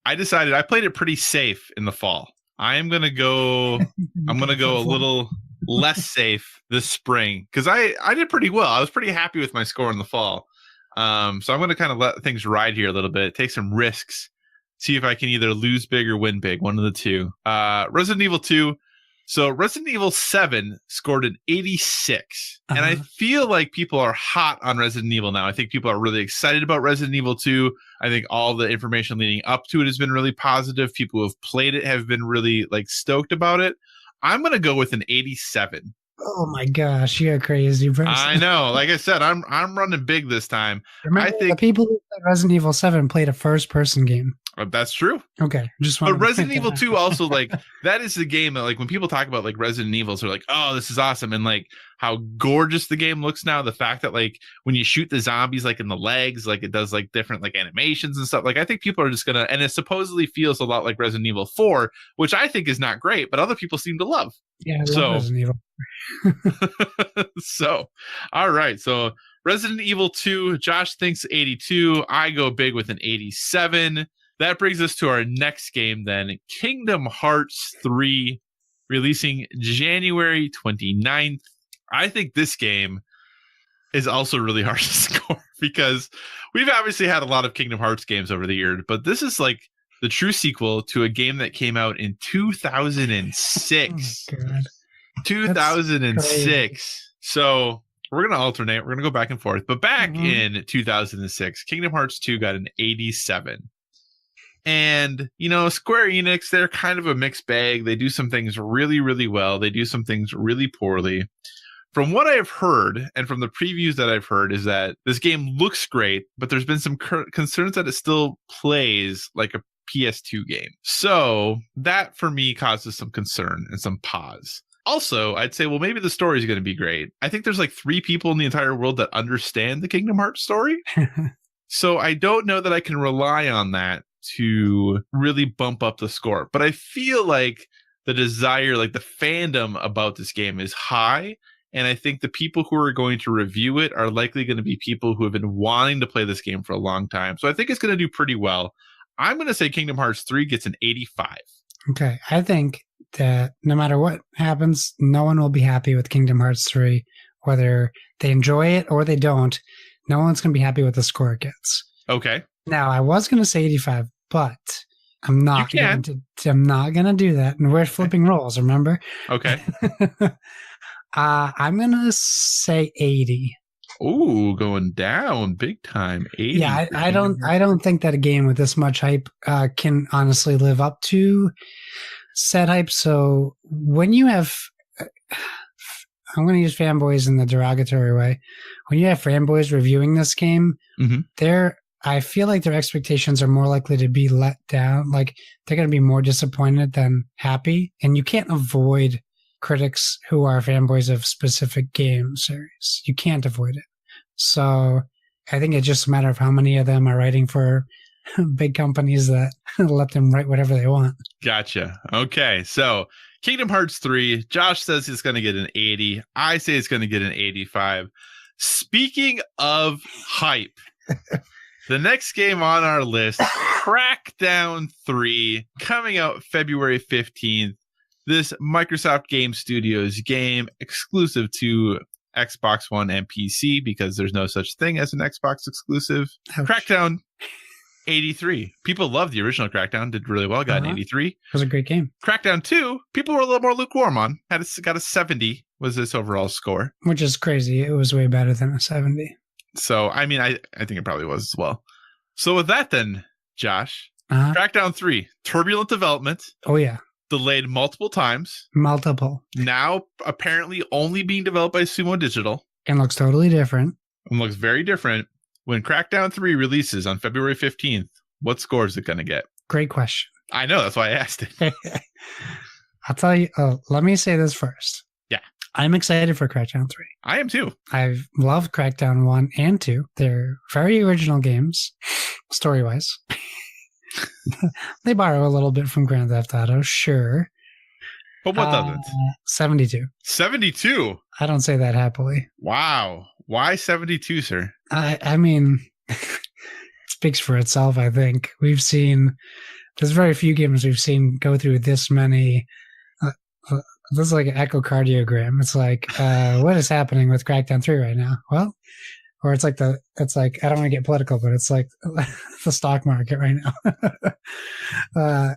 I decided I played it pretty safe in the fall. I'm going to go a little less safe this spring because I did pretty well. I was pretty happy with my score in the fall. So I'm going to kind of let things ride here a little bit, take some risks, see if I can either lose big or win big, one of the two. Resident Evil 2. So Resident Evil 7 scored an 86. And I feel like people are hot on Resident Evil now. I think people are really excited about Resident Evil 2. I think all the information leading up to it has been really positive. People who have played it have been really like stoked about it. I'm going to go with an 87. Oh my gosh, you're a crazy person. I know. Like I said, I'm running big this time. Remember, I think the people who played Resident Evil 7 played a first-person game. That's true. Okay, but Resident Evil 2 also, like, that is the game that, like, when people talk about like Resident Evils, they're like, oh, this is awesome, and like how gorgeous the game looks now. The fact that like when you shoot the zombies like in the legs, like it does like different like animations and stuff. Like I think people are just gonna, and it supposedly feels a lot like Resident Evil 4, which I think is not great, but other people seem to love. Yeah, I love Resident Evil. So, all right, so Resident Evil 2, Josh thinks 82. I go big with an 87. That brings us to our next game then, Kingdom Hearts 3, releasing January 29th. I think this game is also really hard to score because we've obviously had a lot of Kingdom Hearts games over the years, but this is like the true sequel to a game that came out in 2006. Oh, God. 2006. So we're going to alternate. We're going to go back and forth. But back in 2006, Kingdom Hearts 2 got an 87. And, you know, Square Enix, they're kind of a mixed bag. They do some things really, really well. They do some things really poorly. From what I've heard, and from the previews that I've heard, is that this game looks great, but there's been some concerns that it still plays like a PS2 game. So that, for me, causes some concern and some pause. Also, I'd say, well, maybe the story is going to be great. I think there's like 3 people in the entire world that understand the Kingdom Hearts story. So I don't know that I can rely on that to really bump up the score. But I feel like the desire, like the fandom about this game is high. And I think the people who are going to review it are likely going to be people who have been wanting to play this game for a long time. So I think it's going to do pretty well. I'm going to say Kingdom Hearts 3 gets an 85. Okay. I think that no matter what happens, no one will be happy with Kingdom Hearts 3, whether they enjoy it or they don't. No one's going to be happy with the score it gets. Okay. Now, I was going to say 85, but I'm not going to do that. And we're flipping roles, remember? Okay. I'm going to say 80. Ooh, going down big time. 80. Yeah, I don't think that a game with this much hype can honestly live up to said hype. So when you have, I'm going to use fanboys in the derogatory way. When you have fanboys reviewing this game, I feel like their expectations are more likely to be let down. Like they're going to be more disappointed than happy. And you can't avoid critics who are fanboys of specific game series. You can't avoid it. So I think it's just a matter of how many of them are writing for big companies that let them write whatever they want. Gotcha. Okay. So Kingdom Hearts 3, Josh says it's going to get an 80. I say it's going to get an 85. Speaking of hype, The next game on our list, Crackdown 3, coming out February 15th. This Microsoft Game Studios game exclusive to Xbox One and PC because there's no such thing as an Xbox exclusive. Ouch. Crackdown 83. People loved the original Crackdown, did really well, got an 83. It was a great game. Crackdown 2, people were a little more lukewarm on. Got a 70 was this overall score. Which is crazy. It was way better than a 70. So, I mean, I think it probably was as well. So with that then, Josh, Crackdown 3, turbulent development. Oh, yeah. Delayed multiple times. Multiple. Now apparently only being developed by Sumo Digital. And looks totally different. And looks very different. When Crackdown 3 releases on February 15th, what score is it going to get? Great question. I know. That's why I asked it. I'll tell you. Let me say this first. Yeah. I'm excited for Crackdown 3. I am too. I've loved Crackdown 1 and 2. They're very original games, story-wise. They borrow a little bit from Grand Theft Auto, sure. But what doesn't? 72. 72? I don't say that happily. Wow. Why 72, sir? I mean, it speaks for itself, I think. There's very few games we've seen go through this many. This is like an echocardiogram. It's like, what is happening with Crackdown 3 right now? Well, or it's like I don't want to get political, but it's like the stock market right now.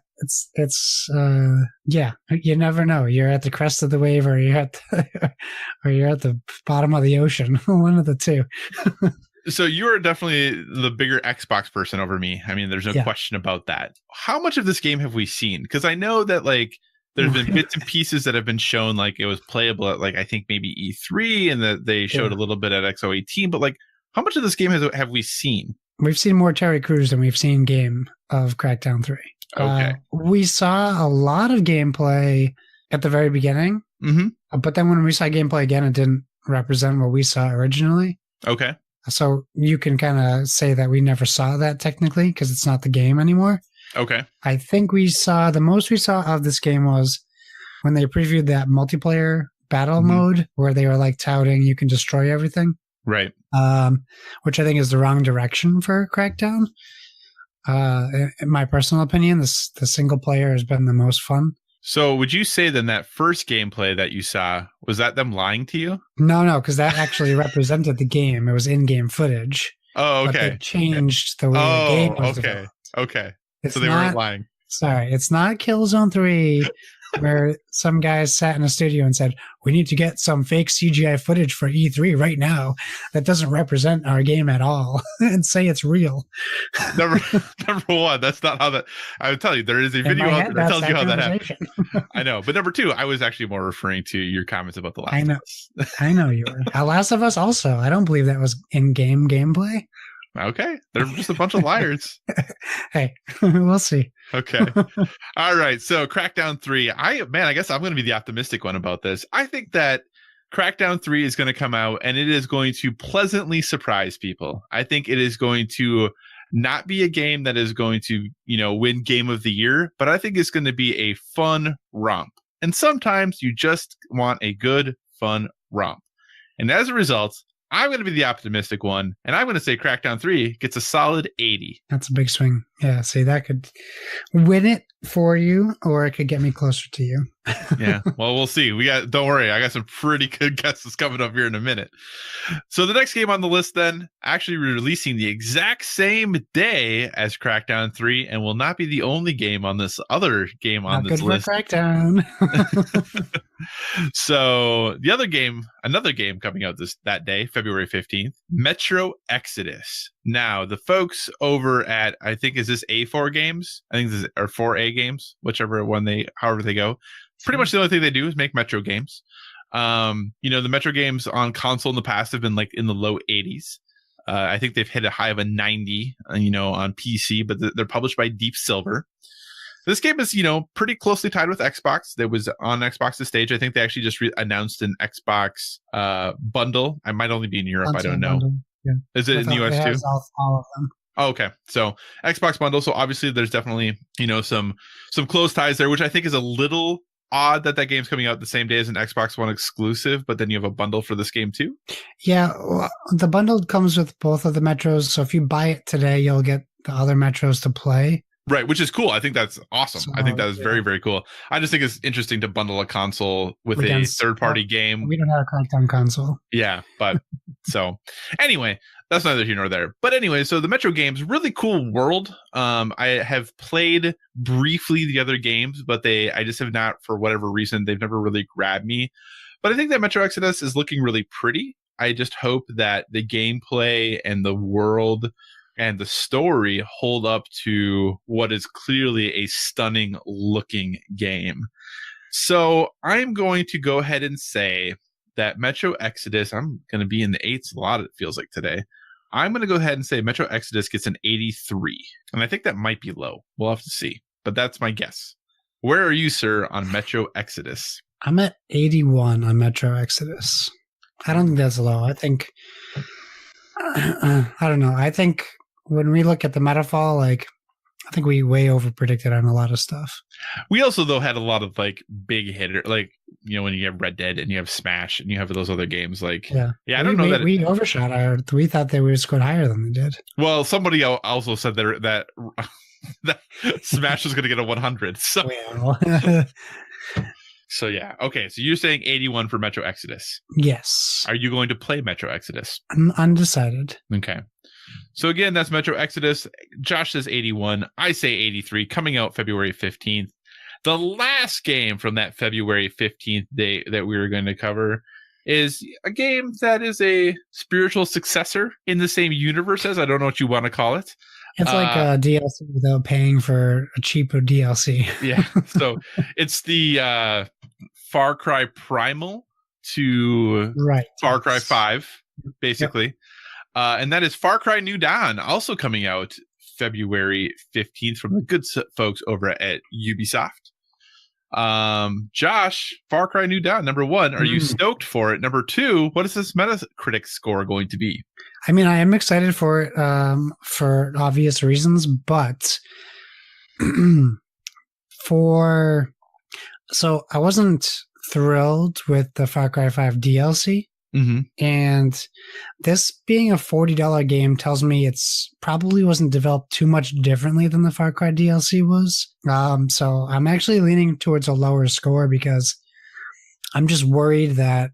Yeah, you never know. You're at the crest of the wave or you're at the bottom of the ocean. One of the two. So you're definitely the bigger Xbox person over me. I mean, there's no question about that. How much of this game have we seen? Because I know that like there's been bits and pieces that have been shown, like it was playable at like I think maybe E3, and that they showed a little bit at XO18. But like, how much of this game have we seen? We've seen more Terry Crews than we've seen game of Crackdown 3. Okay. We saw a lot of gameplay at the very beginning, but then when we saw gameplay again, it didn't represent what we saw originally. Okay. So you can kind of say that we never saw that technically because it's not the game anymore. Okay. I think the most we saw of this game was when they previewed that multiplayer battle mode where they were like touting you can destroy everything. Right. Which I think is the wrong direction for Crackdown. In my personal opinion, the single player has been the most fun. So would you say then that first gameplay that you saw, was that them lying to you? No, because that actually represented the game. It was in-game footage. Oh, okay. But they changed the way the game was developed. Okay. It's so they weren't lying. Sorry, it's not Killzone 3 where some guys sat in a studio and said, we need to get some fake CGI footage for E3 right now that doesn't represent our game at all and say it's real. Number one, that's not how that... I would tell you, there is a video out there that tells you how that happened. I know. But number two, I was actually more referring to your comments about The Last of Us. I know you were. The Last of Us also. I don't believe that was in-game gameplay. Okay. They're just a bunch of liars. Hey, we'll see. Okay. All right. So Crackdown 3. I guess I'm going to be the optimistic one about this. I think that Crackdown 3 is going to come out and it is going to pleasantly surprise people. I think it is going to not be a game that is going to, win Game of the Year, but I think it's going to be a fun romp. And sometimes you just want a good, fun romp. And as a result, I'm going to be the optimistic one, and I'm going to say Crackdown 3 gets a solid 80. That's a big swing. Yeah, see, that could win it for you, or it could get me closer to you. Yeah, well, we'll see. Don't worry, I got some pretty good guesses coming up here in a minute. So the next game on the list then, actually releasing the exact same day as Crackdown 3, and will not be the only game on this other game on this list. Not good for Crackdown. So the another game coming out that day, February 15th, Metro Exodus. Now, the folks over at, I think, is this A4 Games? I think this is, or 4A Games, however they go. Pretty much the only thing they do is make Metro games. The Metro games on console in the past have been like in the low 80s. I think they've hit a high of a 90, on PC, but they're published by Deep Silver. This game is, pretty closely tied with Xbox. That was on Xbox's stage. I think they actually just announced an Xbox bundle. I might only be in Europe. I don't know. Bundle. Yeah. Is it in the US too? All of them. Oh, okay. So Xbox bundle. So obviously there's definitely, some close ties there, which I think is a little odd that game's coming out the same day as an Xbox One exclusive, but then you have a bundle for this game too? Yeah, well, the bundle comes with both of the Metros, so if you buy it today, you'll get the other Metros to play. Right, which is cool. I think that's awesome. So, I think that is very, very cool. I just think it's interesting to bundle a console with a third-party game. We don't have a Crackdown console. Yeah, but so anyway, that's neither here nor there. But anyway, so the Metro games, really cool world. I have played briefly the other games, but I just have not, for whatever reason, they've never really grabbed me. But I think that Metro Exodus is looking really pretty. I just hope that the gameplay and the world and the story hold up to what is clearly a stunning looking game. So I'm going to go ahead and say that Metro Exodus, I'm going to be in the 8s a lot, it feels like today. I'm going to go ahead and say Metro Exodus gets an 83. And I think that might be low. We'll have to see. But that's my guess. Where are you, sir, on Metro Exodus? I'm at 81 on Metro Exodus. I don't think that's low. I think, I don't know. I think when we look at the Metafall, I think we way over predicted on a lot of stuff. We also, though, had a lot of big hitter, when you have Red Dead and you have Smash and you have those other games, I don't know that we overshot we thought they were scored higher than they did. Well, somebody also said that Smash was going to get a 100. So. Well. So yeah, okay. So you're saying 81 for Metro Exodus? Yes. Are you going to play Metro Exodus? I'm undecided. Okay. So again, that's Metro Exodus. Josh says 81. I say 83. Coming out February 15th. The last game from that February 15th day that we were going to cover is a game that is a spiritual successor in the same universe as, I don't know what you want to call it. It's like a DLC without paying for a cheaper DLC. Yeah. So it's the Far Cry Primal to Far Cry 5, basically. Yep. And that is Far Cry New Dawn, also coming out February 15th from the good folks over at Ubisoft. Josh, Far Cry New Dawn, number 1, are you stoked for it? Number 2, what is this Metacritic score going to be? I mean, I am excited for it for obvious reasons, but so I wasn't thrilled with the Far Cry 5 DLC. Mm-hmm. And this being a $40 game tells me it's probably wasn't developed too much differently than the Far Cry DLC was. So I'm actually leaning towards a lower score because I'm just worried that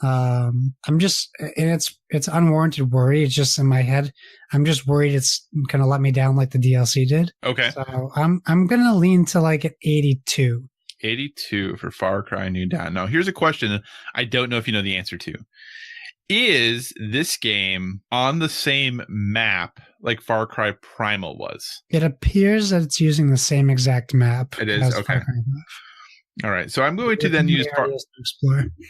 it's unwarranted worry. It's just in my head. I'm just worried it's gonna let me down like the DLC did. Okay. So I'm gonna lean to an 82. 82 for Far Cry New Dawn. Now, here's a question I don't know if you know the answer to. Is this game on the same map like Far Cry Primal was? It appears that it's using the same exact map. It is? Okay. All right. So I'm going to then use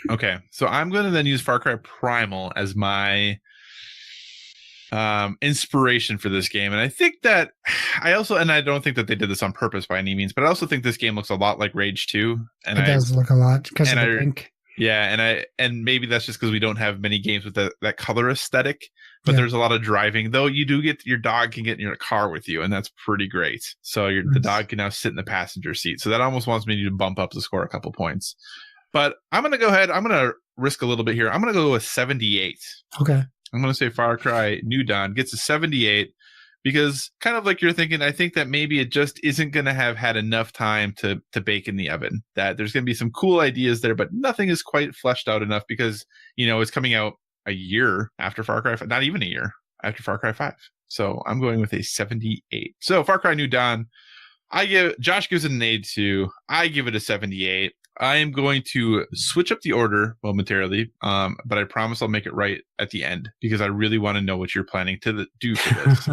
Okay. So I'm going to then use Far Cry Primal as my inspiration for this game. And I think that I don't think that they did this on purpose by any means, but I also think this game looks a lot like Rage 2. And it does look a lot because of the pink. Yeah, and maybe that's just because we don't have many games with that color aesthetic, but there's a lot of driving, though you do get your dog can get in your car with you, and that's pretty great. So the dog can now sit in the passenger seat. So that almost wants me to bump up the score a couple points. But I'm going to go ahead. I'm going to risk a little bit here. I'm going to go with 78. Okay. I'm going to say Far Cry New Dawn gets a 78 because kind of like you're thinking, I think that maybe it just isn't going to have had enough time to bake in the oven, that there's going to be some cool ideas there, but nothing is quite fleshed out enough because, it's coming out a year after Far Cry 5, not even a year after Far Cry 5. So I'm going with a 78. So Far Cry New Dawn, Josh gives it an 82. I give it a 78. I am going to switch up the order momentarily, but I promise I'll make it right at the end because I really want to know what you're planning to do for this.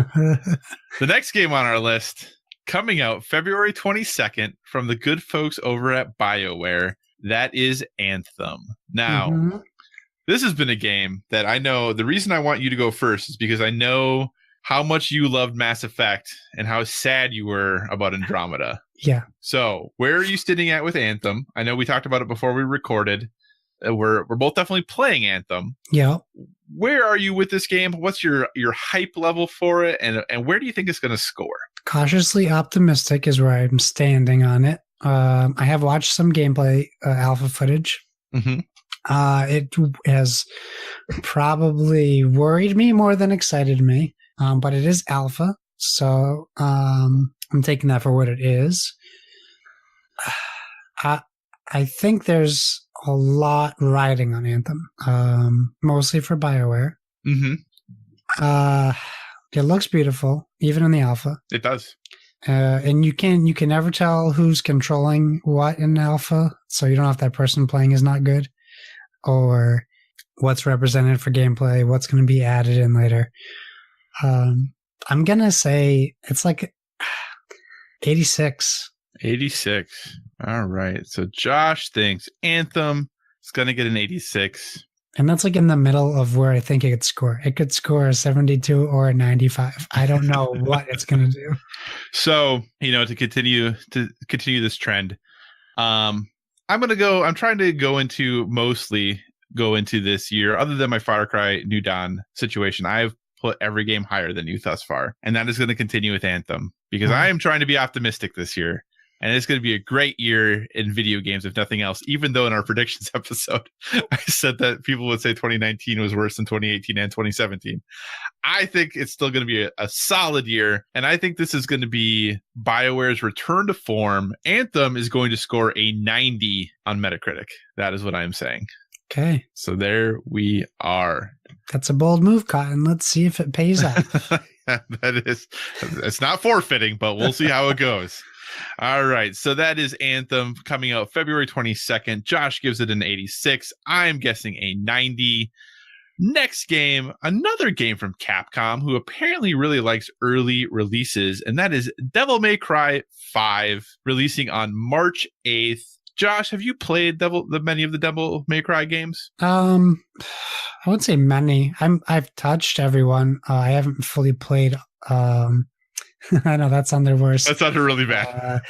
The next game on our list, coming out February 22nd from the good folks over at BioWare, that is Anthem. Now, This has been a game that I know, the reason I want you to go first is because I know how much you loved Mass Effect and how sad you were about Andromeda. Yeah. So where are you sitting at with Anthem? I know we talked about it before we recorded. We're both definitely playing Anthem. Yeah. Where are you with this game? What's your hype level for it? And where do you think it's going to score? Cautiously optimistic is where I'm standing on it. I have watched some gameplay alpha footage. Mm-hmm. It has probably worried me more than excited me, but it is alpha, so I'm taking that for what it is. I think there's a lot riding on Anthem, mostly for BioWare. Mm-hmm. It looks beautiful, even in the alpha. It does. And you can never tell who's controlling what in alpha, so you don't know if that person playing is not good, or what's represented for gameplay, what's going to be added in later. I'm gonna say it's like 86. 86. All right. So Josh thinks Anthem is going to get an 86. And that's like in the middle of where I think it could score. It could score a 72 or a 95. I don't know what it's going to do. So, to continue this trend, I'm trying to mostly go into this year, other than my Far Cry New Dawn situation. I've put every game higher than you thus far. And that is going to continue with Anthem because I am trying to be optimistic this year. And it's going to be a great year in video games, if nothing else, even though in our predictions episode, I said that people would say 2019 was worse than 2018 and 2017. I think it's still going to be a solid year. And I think this is going to be BioWare's return to form. Anthem is going to score a 90 on Metacritic. That is what I'm saying. Okay. So there we are. That's a bold move, Cotton. Let's see if it pays off. It's not forfeiting, but we'll see how it goes. All right, so that is Anthem coming out February 22nd. Josh gives it an 86. I'm guessing a 90. Next game, another game from Capcom, who apparently really likes early releases, and that is Devil May Cry 5, releasing on March 8th. Josh, have you played many of the Devil May Cry games? I wouldn't say many. I've touched everyone. I haven't fully played. I know that sounded worse. That sounded really bad.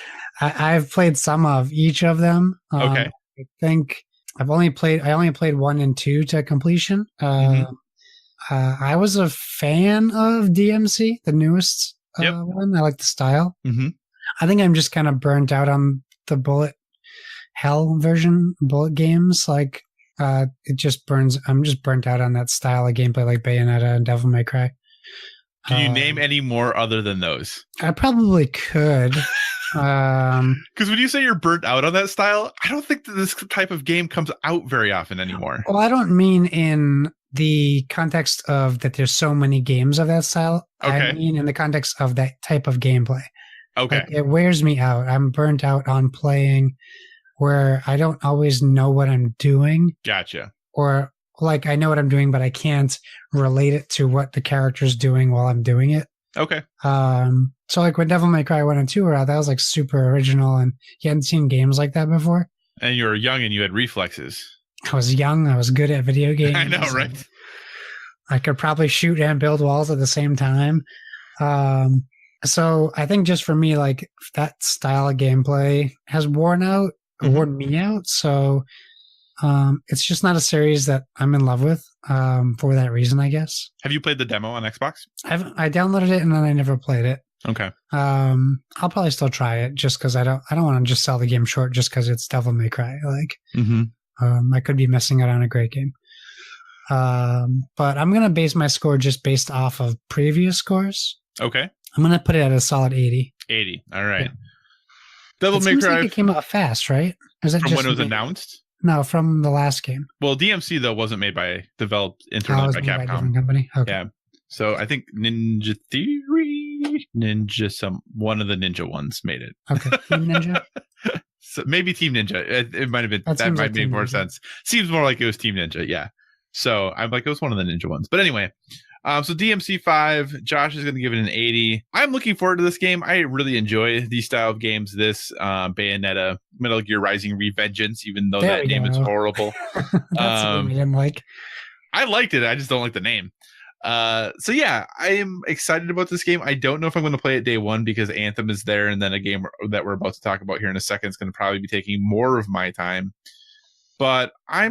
I've played some of each of them. Okay. I think I only played 1 and 2 to completion. I was a fan of DMC, the newest one. I like the style. Mm-hmm. I think I'm just kind of burnt out on the bullet hell version, bullet games. Like it just burns. I'm just burnt out on that style of gameplay, like Bayonetta and Devil May Cry. Can you name any more other than those? I probably could. Because when you say you're burnt out on that style, I don't think that this type of game comes out very often anymore. Well, I don't mean in the context of that there's so many games of that style. Okay. I mean in the context of that type of gameplay. Okay. Like, it wears me out. I'm burnt out on playing where I don't always know what I'm doing. Gotcha. Or like I know what I'm doing, but I can't relate it to what the character's doing while I'm doing it. Okay. So like when Devil May Cry 1 and 2 were out, that was like super original, and you hadn't seen games like that before. And you were young and you had reflexes. I was young. I was good at video games. I know, right? I could probably shoot and build walls at the same time. So I think just for me, like that style of gameplay has worn me out. So it's just not a series that I'm in love with for that reason, I guess. Have you played the demo on Xbox? I downloaded it and then I never played it. Okay. I'll probably still try it just because I don't want to just sell the game short just because it's Devil May Cry. Like, I could be missing out on a great game. But I'm gonna base my score just based off of previous scores. Okay. I'm gonna put it at a solid 80. 80. All right. Yeah. Devil May Cry. Like it came out fast, right? From when it was announced? No, from the last game. Well, DMC though wasn't developed internally by Capcom. By a different company. Okay. Yeah. So I think Ninja Theory, one of the Ninja ones made it. Okay. Team Ninja. So maybe Team Ninja. It might have been. That might make more sense. Seems more like it was Team Ninja. Yeah. So I'm like, it was one of the Ninja ones. But anyway, so DMC 5, Josh is going to give it an 80. I'm looking forward to this game. I really enjoy these style of games. This Bayonetta, Metal Gear Rising Revengeance, even though that name is horrible. That's what we didn't like. I liked it. I just don't like the name. So yeah, I am excited about this game. I don't know if I'm going to play it day one because Anthem is there, and then a game that we're about to talk about here in a second is going to probably be taking more of my time. But I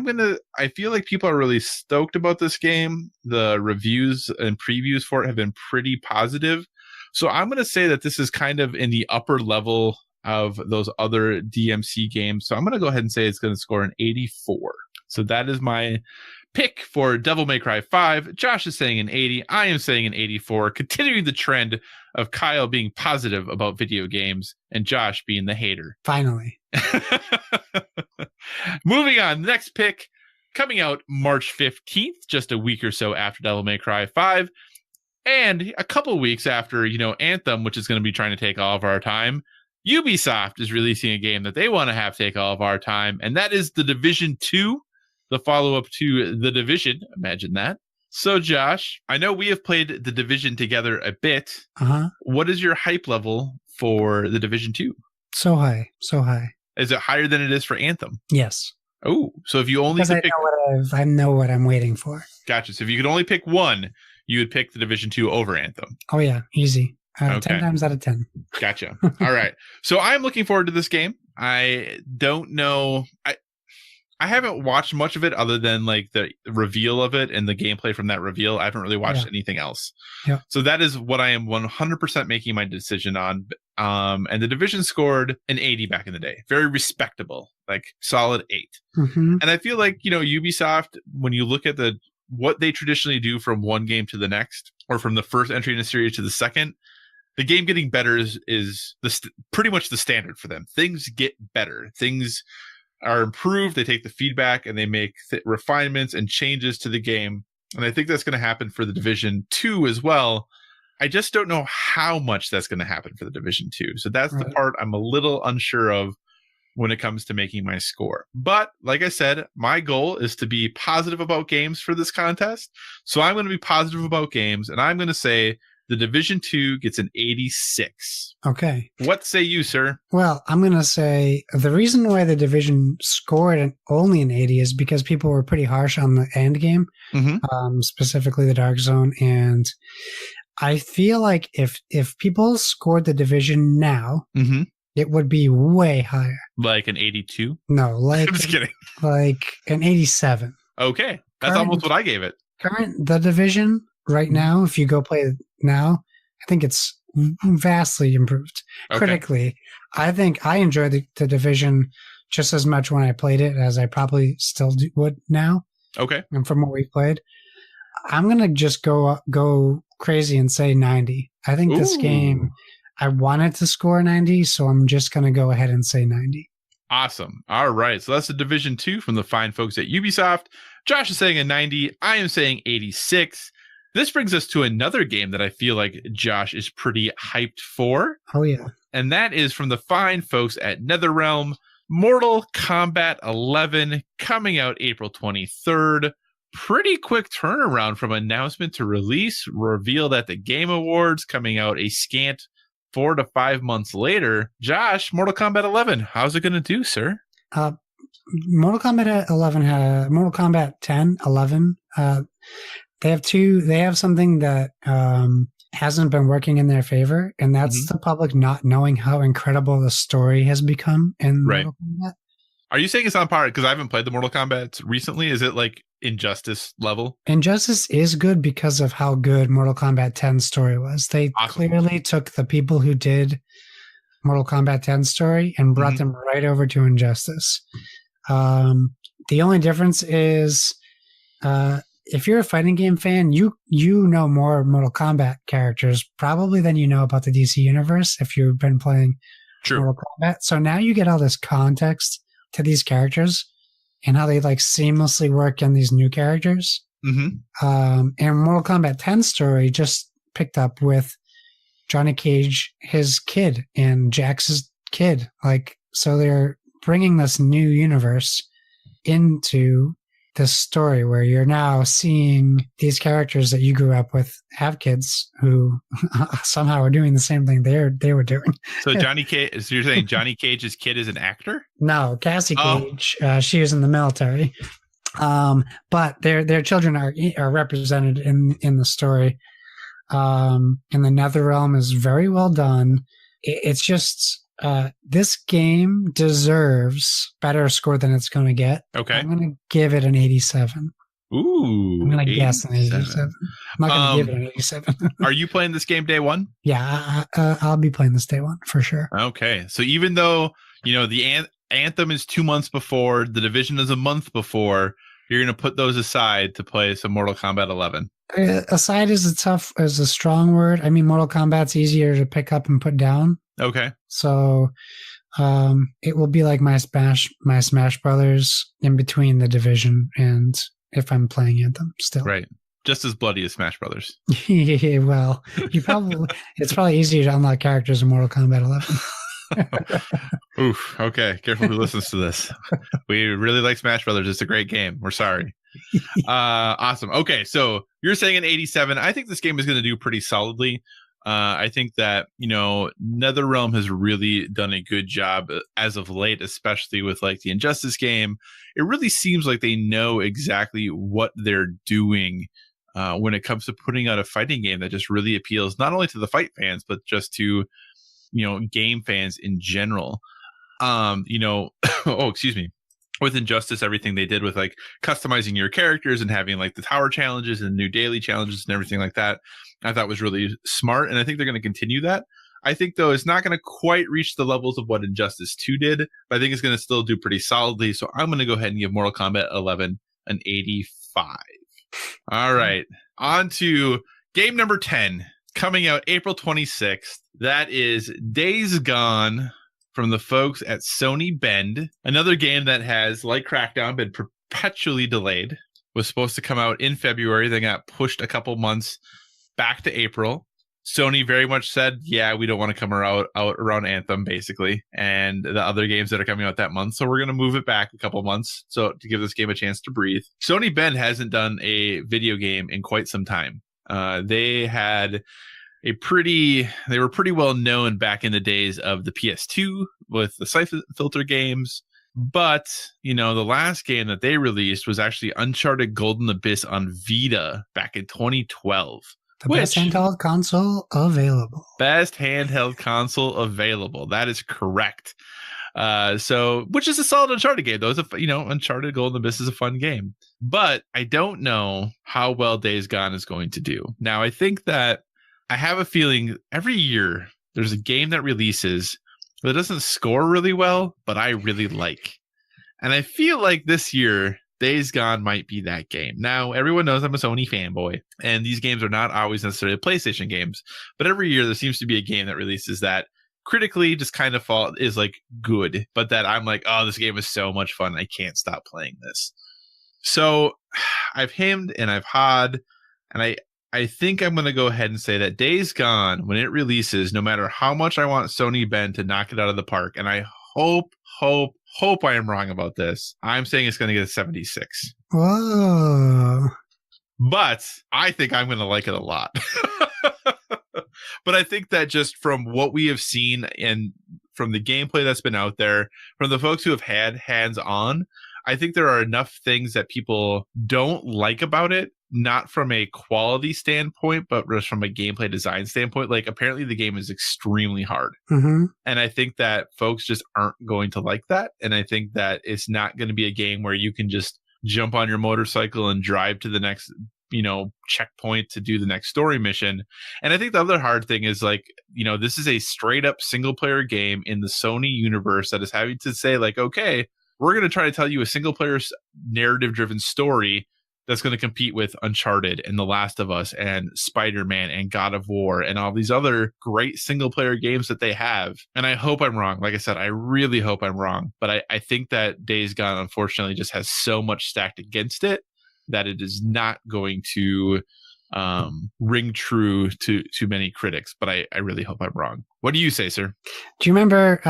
feel like people are really stoked about this game. The reviews and previews for it have been pretty positive. So I'm going to say that this is kind of in the upper level of those other DMC games. So I'm going to go ahead and say it's going to score an 84. So that is my pick for Devil May Cry 5. Josh is saying an 80. I am saying an 84, continuing the trend of Kyle being positive about video games and Josh being the hater. Finally. Moving on, next pick coming out March 15th, just a week or so after Devil May Cry 5, and a couple weeks after, Anthem, which is going to be trying to take all of our time. Ubisoft is releasing a game that they want to have take all of our time, and that is The Division 2, the follow-up to The Division. Imagine that. So, Josh, I know we have played The Division together a bit. Uh-huh. What is your hype level for The Division 2? So high. Is it higher than it is for Anthem? Yes. Oh, so if you only could pick... I know what I'm waiting for. Gotcha. So if you could only pick one, you would pick The Division 2 over Anthem. Oh, yeah. Easy. Okay. 10 times out of 10. Gotcha. All right. So I'm looking forward to this game. I don't know. I haven't watched much of it other than like the reveal of it and the gameplay from that reveal. I haven't really watched anything else. Yeah. So that is what I am 100% making my decision on. And The Division scored an 80 back in the day. Very respectable, like solid 8. Mm-hmm. And I feel like, Ubisoft, when you look at what they traditionally do from one game to the next, or from the first entry in a series to the second, the game getting better is pretty much the standard for them. Things get better. Things are improved. They take the feedback and they make refinements and changes to the game. And I think that's going to happen for The Division 2 as well. I just don't know how much that's going to happen for The Division 2. So that's the part I'm a little unsure of when it comes to making my score. But like I said, my goal is to be positive about games for this contest. So I'm going to be positive about games, and I'm going to say The Division 2 gets an 86. Okay. What say you, sir? Well, I'm going to say the reason why The Division scored only an 80 is because people were pretty harsh on the end game, specifically the Dark Zone. And I feel like if people scored The Division now, it would be way higher. Like an 82? No, like I'm just kidding. Like an 87. Okay. That's almost what I gave it. The Division right now, if you go play it now, I think it's vastly improved. Okay. Critically, I think I enjoy the Division just as much when I played it as I probably still would now. Okay. And from what we've played, I'm going to just go crazy and say 90. I think this game, I wanted to score 90, so I'm just going to go ahead and say 90. Awesome. All right. So that's The Division 2 from the fine folks at Ubisoft. Josh is saying a 90. I am saying 86. This brings us to another game that I feel like Josh is pretty hyped for. Oh, yeah. And that is from the fine folks at NetherRealm, Mortal Kombat 11, coming out April 23rd. Pretty quick turnaround from announcement to release, revealed at the Game Awards, coming out a scant 4 to 5 months later. Josh, Mortal Kombat 11, how's it going to do, sir? Mortal Kombat 10, 11, they have something that hasn't been working in their favor, and that's the public not knowing how incredible the story has become in Mortal Kombat. Are you saying it's on par? Because I haven't played the Mortal Kombat recently. Is it like Injustice level? Injustice is good because of how good Mortal Kombat 10's story was. They clearly took the people who did Mortal Kombat 10's story and brought them right over to Injustice. The only difference is if you're a fighting game fan, you know more Mortal Kombat characters probably than you know about the DC universe if you've been playing Mortal Kombat. So now you get all this context to these characters and how they like seamlessly work in these new characters. And Mortal Kombat 10 story just picked up with Johnny Cage, his kid, and Jax's kid. Like, so they're bringing this new universe into this story where you're now seeing these characters that you grew up with have kids who somehow are doing the same thing they were doing. So Johnny Cage, so you're saying Johnny Cage's kid is an actor? No, Cassie Cage. She was in the military. But their children are represented in the story. And the NetherRealm is very well done. It's just this game deserves better score than it's going to get. Okay. I'm going to give it an 87. Ooh, I'm going to guess an 87. I'm not going to give it an 87. Are you playing this game day one? Yeah, I'll be playing this day one for sure. Okay. So even though, the Anthem is 2 months before, the Division is a month before, you're going to put those aside to play some Mortal Kombat 11. Aside is a strong word. I mean, Mortal Kombat's easier to pick up and put down. Okay. So it will be like my Smash Brothers in between the Division and if I'm playing Anthem still. Right. Just as bloody as Smash Brothers. Well, it's probably easier to unlock characters in Mortal Kombat 11. Oof. Okay. Careful who listens to this. We really like Smash Brothers. It's a great game. We're sorry. Awesome. Okay. So you're saying an 87. I think this game is going to do pretty solidly. I think that, NetherRealm has really done a good job as of late, especially with like the Injustice game. It really seems like they know exactly what they're doing when it comes to putting out a fighting game that just really appeals not only to the fight fans, but just to, game fans in general. Excuse me. With Injustice, everything they did with like customizing your characters and having like the tower challenges and new daily challenges and everything like that, I thought was really smart. And I think they're going to continue that. I think, though, it's not going to quite reach the levels of what Injustice 2 did, but I think it's going to still do pretty solidly. So I'm going to go ahead and give Mortal Kombat 11 an 85. All right. On to game number 10, coming out April 26th. That is Days Gone from the folks at Sony Bend. Another game that has, like Crackdown, been perpetually delayed. Was supposed to come out in February. Then got pushed a couple months back to April. Sony very much said, yeah, we don't want to come out around Anthem, basically, and the other games that are coming out that month. So we're going to move it back a couple months to give this game a chance to breathe. Sony Bend hasn't done a video game in quite some time. They were pretty well known back in the days of the PS2 with the Siphon Filter games. But, the last game that they released was actually Uncharted Golden Abyss on Vita back in 2012. Best handheld console available. Best handheld console available. That is correct. Which is a solid Uncharted game, though. It's Uncharted Golden Abyss is a fun game. But I don't know how well Days Gone is going to do. Now, I think that I have a feeling every year there's a game that releases that doesn't score really well, but I really like. And I feel like this year, Days Gone might be that game. Now, everyone knows I'm a Sony fanboy, and these games are not always necessarily PlayStation games. But every year, there seems to be a game that releases that critically just kind of is like good, but that I'm like, oh, this game is so much fun. I can't stop playing this. So I've hemmed and I've hawed, and I think I'm going to go ahead and say that Days Gone, when it releases, no matter how much I want Sony Bend to knock it out of the park, and I hope I am wrong about this, I'm saying it's going to get a 76. Whoa. But I think I'm going to like it a lot. But I think that just from what we have seen and from the gameplay that's been out there, from the folks who have had hands-on, I think there are enough things that people don't like about it, not from a quality standpoint, but just from a gameplay design standpoint. Like, apparently the game is extremely hard. Mm-hmm. And I think that folks just aren't going to like that. And I think that it's not going to be a game where you can just jump on your motorcycle and drive to the next, checkpoint to do the next story mission. And I think the other hard thing is like, this is a straight up single player game in the Sony universe that is having to say like, okay, we're going to try to tell you a single player narrative driven story that's going to compete with Uncharted and The Last of Us and Spider-Man and God of War and all these other great single player games that they have. And I hope I'm wrong. Like I said, I really hope I'm wrong. But I think that Days Gone, unfortunately, just has so much stacked against it that it is not going to ring true to many critics. But I really hope I'm wrong. What do you say, sir? Do you remember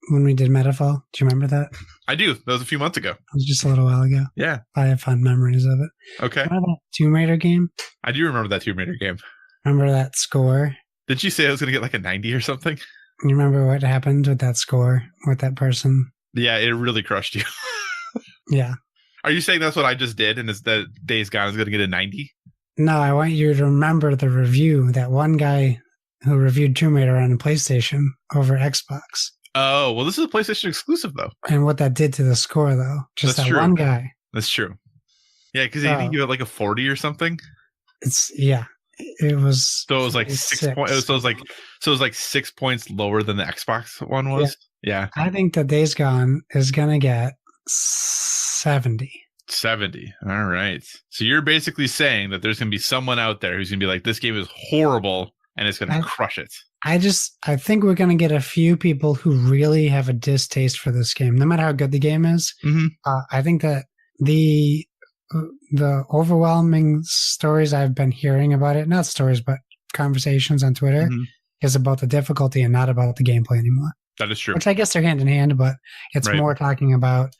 when we did Metafall? Do you remember that? I do. That was a few months ago. It was just a little while ago. Yeah. I have fond memories of it. Okay. Remember that Tomb Raider game? I do remember that Tomb Raider game. Remember that score? Did you say I was going to get like a 90 or something? You remember what happened with that score, with that person? Yeah, it really crushed you. Yeah. Are you saying that's what I just did and is that Days Gone is going to get a 90? No, I want you to remember the review, that one guy who reviewed Tomb Raider on a PlayStation over Xbox. Oh, well, this is a PlayStation exclusive, though. And what that did to the score, though. Just That's that true. one guy. That's true. Yeah, because I think you had like a 40 or something. It was. So it was like 6 points. So it was like 6 points lower than the Xbox one was. Yeah. I think that Days Gone is gonna get 70. 70. All right. So you're basically saying that there's gonna be someone out there who's gonna be like, this game is horrible, and it's gonna crush it. I think we're gonna get a few people who really have a distaste for this game, no matter how good the game is. Mm-hmm. I think that the overwhelming stories I've been hearing about it, not stories, but conversations on Twitter, is about the difficulty and not about the gameplay anymore. That is true. Which I guess they're hand in hand, but it's more talking about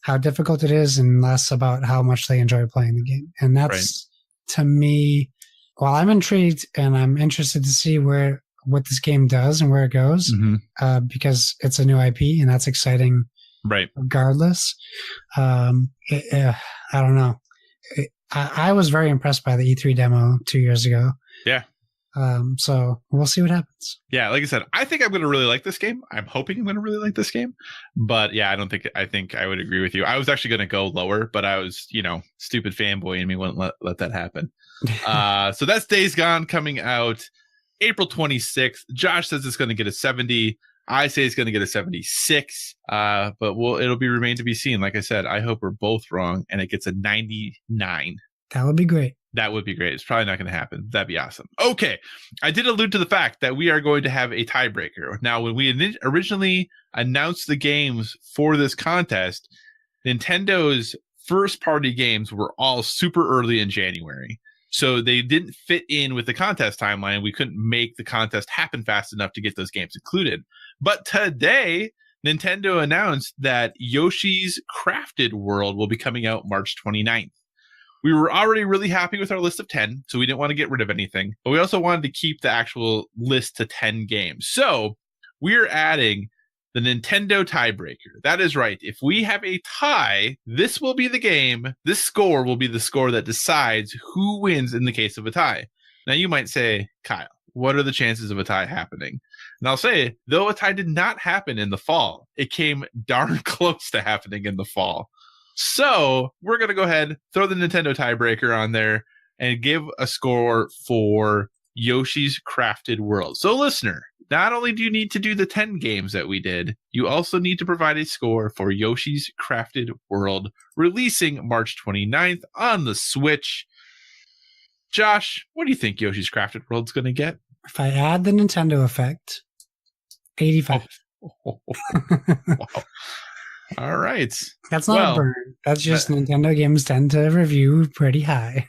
how difficult it is and less about how much they enjoy playing the game. And that's, to me, while I'm intrigued and I'm interested to see what this game does and where it goes, because it's a new IP and that's exciting. Right. Regardless, I don't know. I was very impressed by the E3 demo 2 years ago. Yeah. So we'll see what happens. Yeah, like I said, I think I'm going to really like this game. I'm hoping I'm going to really like this game. But yeah, I think I would agree with you. I was actually going to go lower, but I was, stupid fanboy in me wouldn't let that happen. So that's Days Gone coming out April 26th. Josh says it's going to get a 70. I say it's going to get a 76, but it'll be remain to be seen. Like I said, I hope we're both wrong and it gets a 99. That would be great. That would be great. It's probably not going to happen. That'd be awesome. Okay. I did allude to the fact that we are going to have a tiebreaker. Now, when we originally announced the games for this contest, Nintendo's first party games were all super early in January. So they didn't fit in with the contest timeline. We couldn't make the contest happen fast enough to get those games included. But today, Nintendo announced that Yoshi's Crafted World will be coming out March 29th. We were already really happy with our list of 10, so we didn't want to get rid of anything. But we also wanted to keep the actual list to 10 games. So we're adding the Nintendo tiebreaker. That is right. If we have a tie, this will be the game. This score will be the score that decides who wins in the case of a tie. Now you might say, Kyle, what are the chances of a tie happening? And I'll say, though a tie did not happen in the fall, it came darn close to happening in the fall. So we're going to go ahead, throw the Nintendo tiebreaker on there, and give a score for Yoshi's Crafted World. So listener, not only do you need to do the 10 games that we did, you also need to provide a score for Yoshi's Crafted World, releasing March 29th on the Switch. Josh, what do you think Yoshi's Crafted World's going to get? If I add the Nintendo effect, 85. Wow. All right. That's not a burn. That's just Nintendo games tend to review pretty high.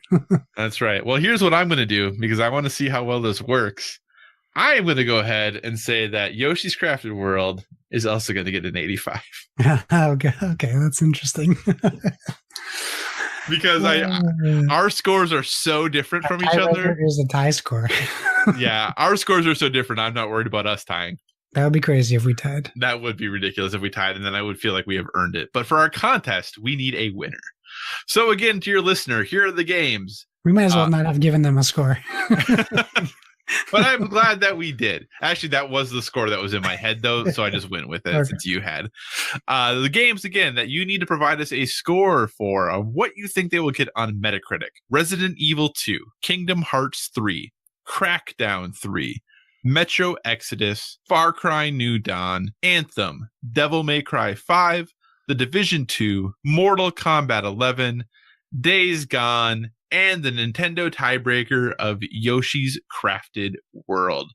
That's right. Well, here's what I'm going to do because I want to see how well this works. I am going to go ahead and say that Yoshi's Crafted World is also going to get an 85. Okay, that's interesting. Because our scores are so different from each other. Here's a tie score. Yeah, our scores are so different. I'm not worried about us tying. That would be crazy if we tied. That would be ridiculous if we tied, and then I would feel like we have earned it. But for our contest, we need a winner. So again, to your listener, here are the games. We might as well not have given them a score. But I'm glad that we did. Actually, that was the score that was in my head, though, so I just went with it since you had. The games, again, that you need to provide us a score for of what you think they will get on Metacritic. Resident Evil 2, Kingdom Hearts 3, Crackdown 3, Metro Exodus, Far Cry New Dawn, Anthem, Devil May Cry 5, The Division 2, Mortal Kombat 11, Days Gone, and the Nintendo tiebreaker of Yoshi's Crafted World.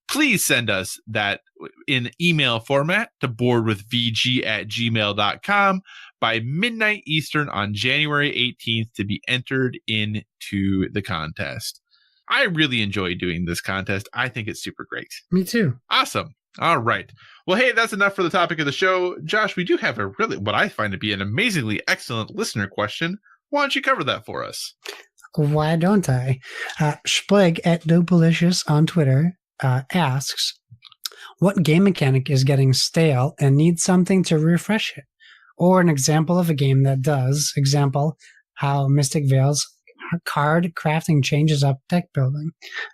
Please send us that in email format to boardwithvg@gmail.com by midnight Eastern on January 18th to be entered into the contest. I really enjoy doing this contest. I think it's super great. Me too. Awesome. All right. Well, hey, that's enough for the topic of the show. Josh, we do have a really, what I find to be an amazingly excellent listener question. Why don't you cover that for us? Why don't I? Splig at Dopalicious on Twitter asks, what game mechanic is getting stale and needs something to refresh it? Or an example of a game that does. Example, how Mystic Vale's card crafting changes up deck building.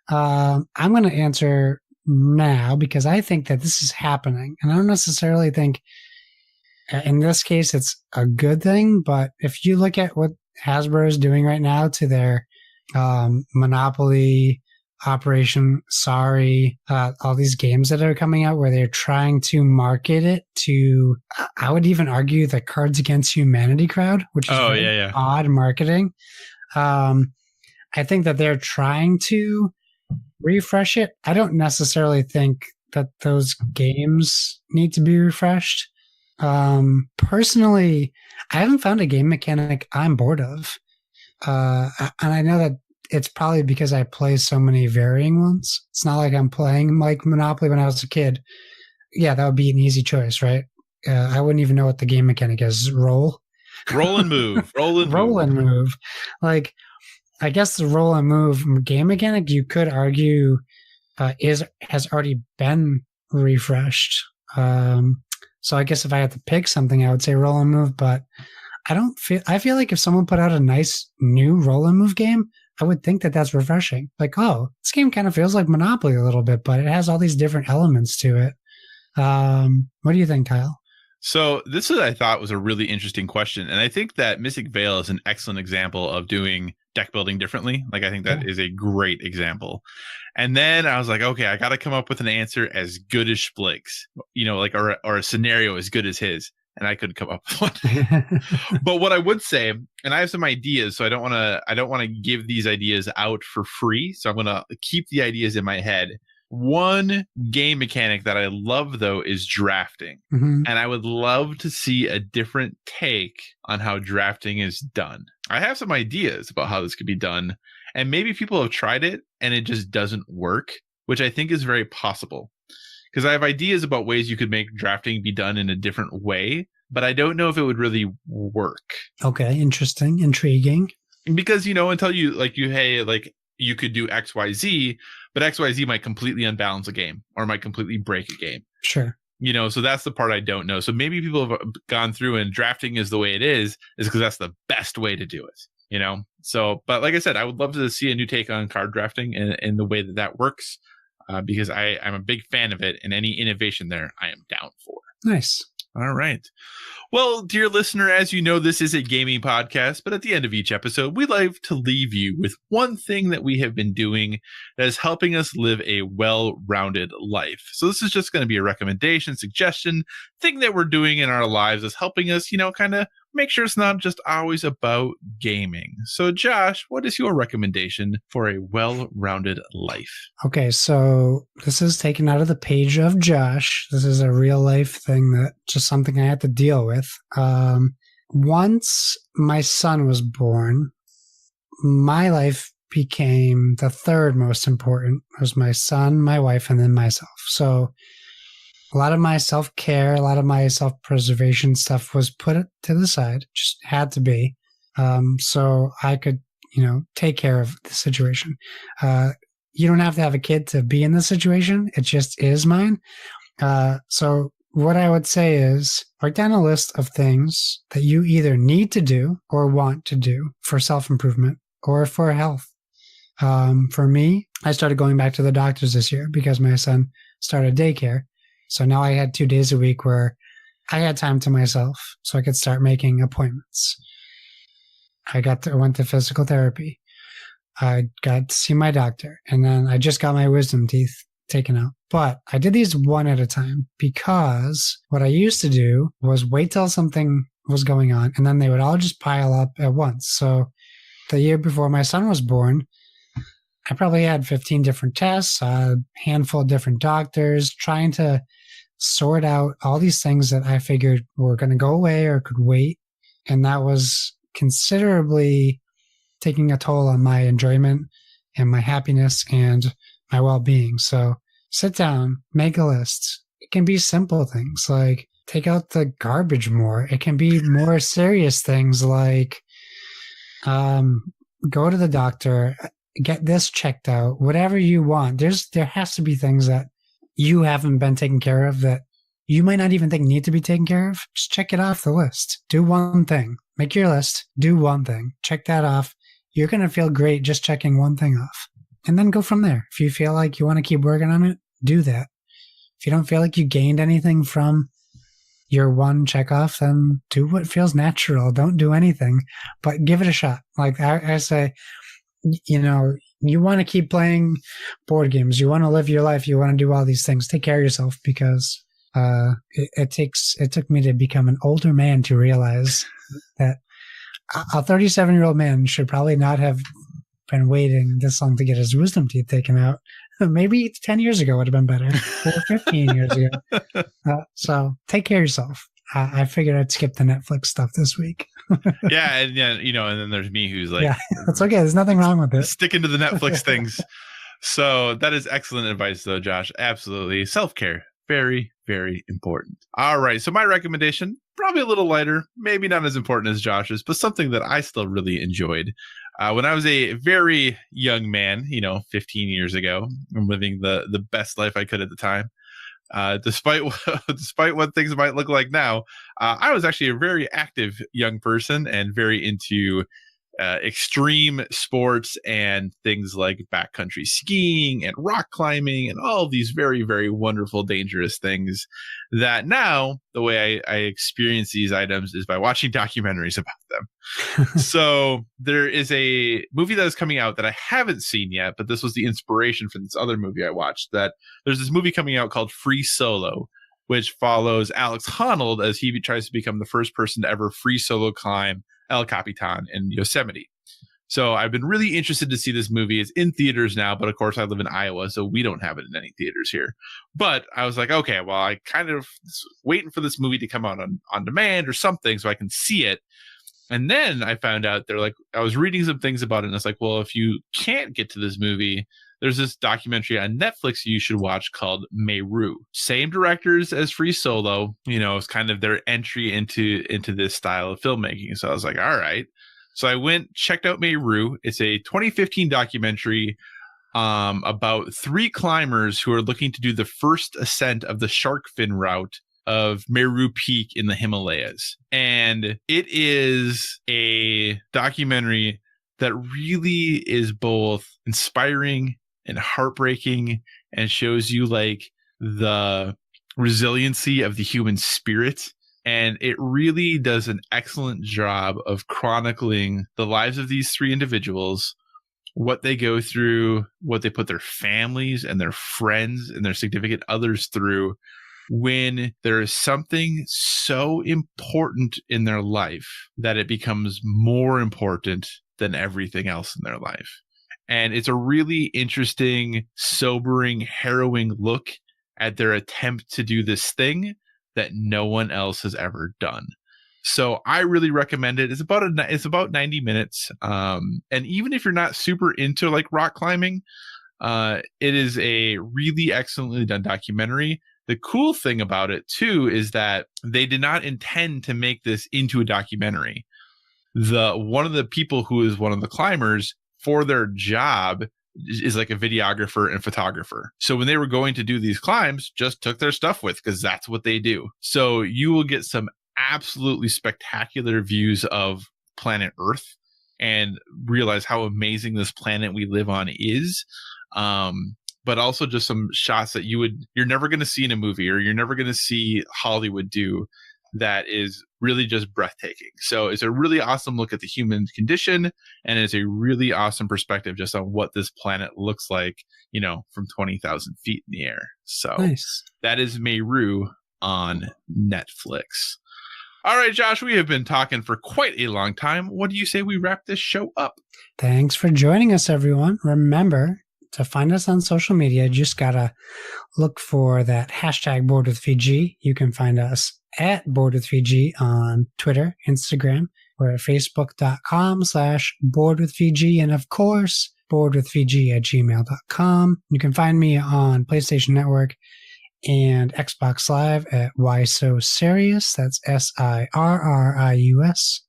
I'm going to answer now because I think that this is happening. And I don't necessarily think in this case it's a good thing, but if you look at what Hasbro is doing right now to their Monopoly, Operation Sorry, all these games that are coming out where they're trying to market it to, I would even argue, the Cards Against Humanity crowd, which is odd marketing. I think that they're trying to refresh it. I don't necessarily think that those games need to be refreshed. Personally, I haven't found a game mechanic I'm bored of. And I know that it's probably because I play so many varying ones. It's not like I'm playing like Monopoly when I was a kid. Yeah, that would be an easy choice, right? I wouldn't even know what the game mechanic is. Roll and move. Roll and move. Like, I guess the roll and move game mechanic, you could argue, has already been refreshed. So I guess if I had to pick something, I would say roll and move. But I feel like if someone put out a nice new roll and move game, I would think that that's refreshing. Like, oh, this game kind of feels like Monopoly a little bit, but it has all these different elements to it. What do you think, Kyle? So this I thought was a really interesting question. And I think that Mystic Vale is an excellent example of doing deck building differently. Like, I think that is a great example. And then I was like, okay, I got to come up with an answer as good as Splig's, like, or a scenario as good as his. And I couldn't come up with one. But what I would say, and I have some ideas, so I don't want to give these ideas out for free. So I'm going to keep the ideas in my head. One game mechanic that I love, though, is drafting. Mm-hmm. And I would love to see a different take on how drafting is done. I have some ideas about how this could be done. And maybe people have tried it and it just doesn't work, which I think is very possible. Because I have ideas about ways you could make drafting be done in a different way, but I don't know if it would really work. Okay, interesting, intriguing. Because, until you could do XYZ, but XYZ might completely unbalance a game or might completely break a game. Sure. So that's the part I don't know. So maybe people have gone through and drafting is the way it is because that's the best way to do it, So, but like I said, I would love to see a new take on card drafting and the way that works. Because I'm a big fan of it, and any innovation there, I am down for. Nice. All right. Well, dear listener, as you know, this is a gaming podcast, but at the end of each episode, we like to leave you with one thing that we have been doing that is helping us live a well-rounded life. So this is just going to be a recommendation, suggestion, thing that we're doing in our lives that's helping us, kind of make sure it's not just always about gaming. So, Josh, what is your recommendation for a well-rounded life? Okay, so this is taken out of the page of Josh. This is a real-life thing that just something I had to deal with. Once my son was born, my life became the third most important. It was my son, my wife, and then myself. So a lot of my self-care, a lot of my self-preservation stuff was put to the side, just had to be, so I could, take care of the situation. You don't have to have a kid to be in this situation. It just is mine. So what I would say is write down a list of things that you either need to do or want to do for self-improvement or for health. For me, I started going back to the doctors this year because my son started daycare. So now I had 2 days a week where I had time to myself so I could start making appointments. I went to physical therapy. I got to see my doctor, and then I just got my wisdom teeth taken out. But I did these one at a time because what I used to do was wait till something was going on, and then they would all just pile up at once. So the year before my son was born, I probably had 15 different tests, a handful of different doctors, trying to sort out all these things that I figured were going to go away or could wait. And that was considerably taking a toll on my enjoyment and my happiness and my well-being. So sit down, make a list. It can be simple things like take out the garbage more. It can be more serious things like go to the doctor, get this checked out, whatever you want. There has to be things that you haven't been taken care of that you might not even think need to be taken care of. Just check it off the list. Do one thing. Make your list. Do one thing. Check that off. You're going to feel great just checking one thing off. And then go from there. If you feel like you want to keep working on it, do that. If you don't feel like you gained anything from, your one check off, then do what feels natural. Don't do anything, but give it a shot. Like I say, you want to keep playing board games. You want to live your life. You want to do all these things. Take care of yourself, because it took me to become an older man to realize that a 37-year-old man should probably not have been waiting this long to get his wisdom teeth taken out. Maybe 10 years ago would have been better, or 15 years ago. So take care of yourself. I figured I'd skip the Netflix stuff this week. Yeah, and then there's me who's like, yeah, that's okay. There's nothing wrong with it. Sticking to the Netflix things. So that is excellent advice, though, Josh. Absolutely. Self-care. Very, very important. All right. So my recommendation, probably a little lighter, maybe not as important as Josh's, but something that I still really enjoyed. When I was a very young man, 15 years ago, I'm living the best life I could at the time. Despite what things might look like now, I was actually a very active young person and very into extreme sports and things like backcountry skiing and rock climbing and all of these very, very wonderful, dangerous things that now the way I experience these items is by watching documentaries about them. So there is a movie that is coming out that I haven't seen yet, but this was the inspiration for this other movie I watched. That there's this movie coming out called Free Solo, which follows Alex Honnold as he tries to become the first person to ever free solo climb El Capitan in Yosemite. So I've been really interested to see this movie. It's in theaters now, but of course I live in Iowa, so we don't have it in any theaters here. But I was like, okay, well, I kind of waiting for this movie to come out on demand or something so I can see it. And then I found out I was reading some things about it, and it's like, well, if you can't get to this movie, there's this documentary on Netflix you should watch called Meru. Same directors as Free Solo, it's kind of their entry into this style of filmmaking. So I was like, all right. So I went, checked out Meru. It's a 2015 documentary about 3 climbers who are looking to do the first ascent of the shark fin route of Meru Peak in the Himalayas. And it is a documentary that really is both inspiring and heartbreaking, and shows you the resiliency of the human spirit. And it really does an excellent job of chronicling the lives of these 3 individuals, what they go through, what they put their families and their friends and their significant others through when there is something so important in their life that it becomes more important than everything else in their life. And it's a really interesting, sobering, harrowing look at their attempt to do this thing that no one else has ever done. So I really recommend it. It's about 90 minutes. And even if you're not super into rock climbing, it is a really excellently done documentary. The cool thing about it too is that they did not intend to make this into a documentary. One of the people who is one of the climbers, for their job, is like a videographer and photographer. So when they were going to do these climbs, just took their stuff with, because that's what they do. So you will get some absolutely spectacular views of planet Earth and realize how amazing this planet we live on is. But also just some shots that you're never going to see in a movie, or you're never going to see Hollywood do, that is really just breathtaking. So it's a really awesome look at the human condition, and it's a really awesome perspective just on what this planet looks like, from 20,000 feet in the air. So nice. That is Meru on Netflix. All right, Josh, we have been talking for quite a long time. What do you say we wrap this show up? Thanks for joining us, everyone. Remember to find us on social media. Just gotta look for that hashtag BoardWithVG. You can find us at BoardWithVG on Twitter, Instagram. We're at facebook.com/BoardWithVG, and of course, BoardWithVG@gmail.com. You can find me on PlayStation Network and Xbox Live at Why So Serious. That's SIRRIUS.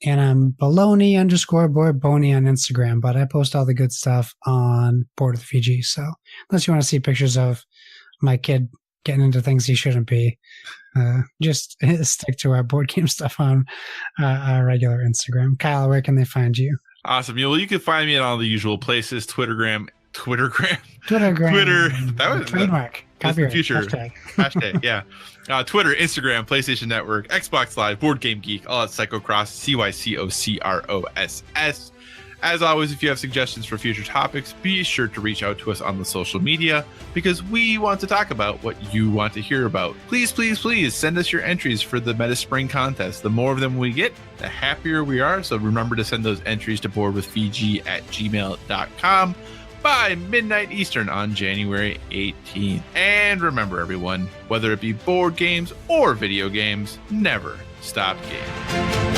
And I'm baloney_boardbony on Instagram, but I post all the good stuff on Board with VG. So unless you want to see pictures of my kid getting into things he shouldn't be, just stick to our board game stuff on our regular Instagram. Kyle, where can they find you? Awesome. Well, you can find me at all the usual places: Twitter, Twittergram. Twittergram. Twitter. That was trademark. That's the Copyright. future. Hashtag. Yeah. Twitter, Instagram, PlayStation Network, Xbox Live, Board Game Geek, all at Psychocross, CYCOCROSS. As always, if you have suggestions for future topics, be sure to reach out to us on the social media because we want to talk about what you want to hear about. Please, please, please send us your entries for the MetaSpring contest. The more of them we get, the happier we are. So remember to send those entries to boardwithfg@gmail.com by midnight Eastern on January 18th. And remember, everyone, whether it be board games or video games, never stop gaming.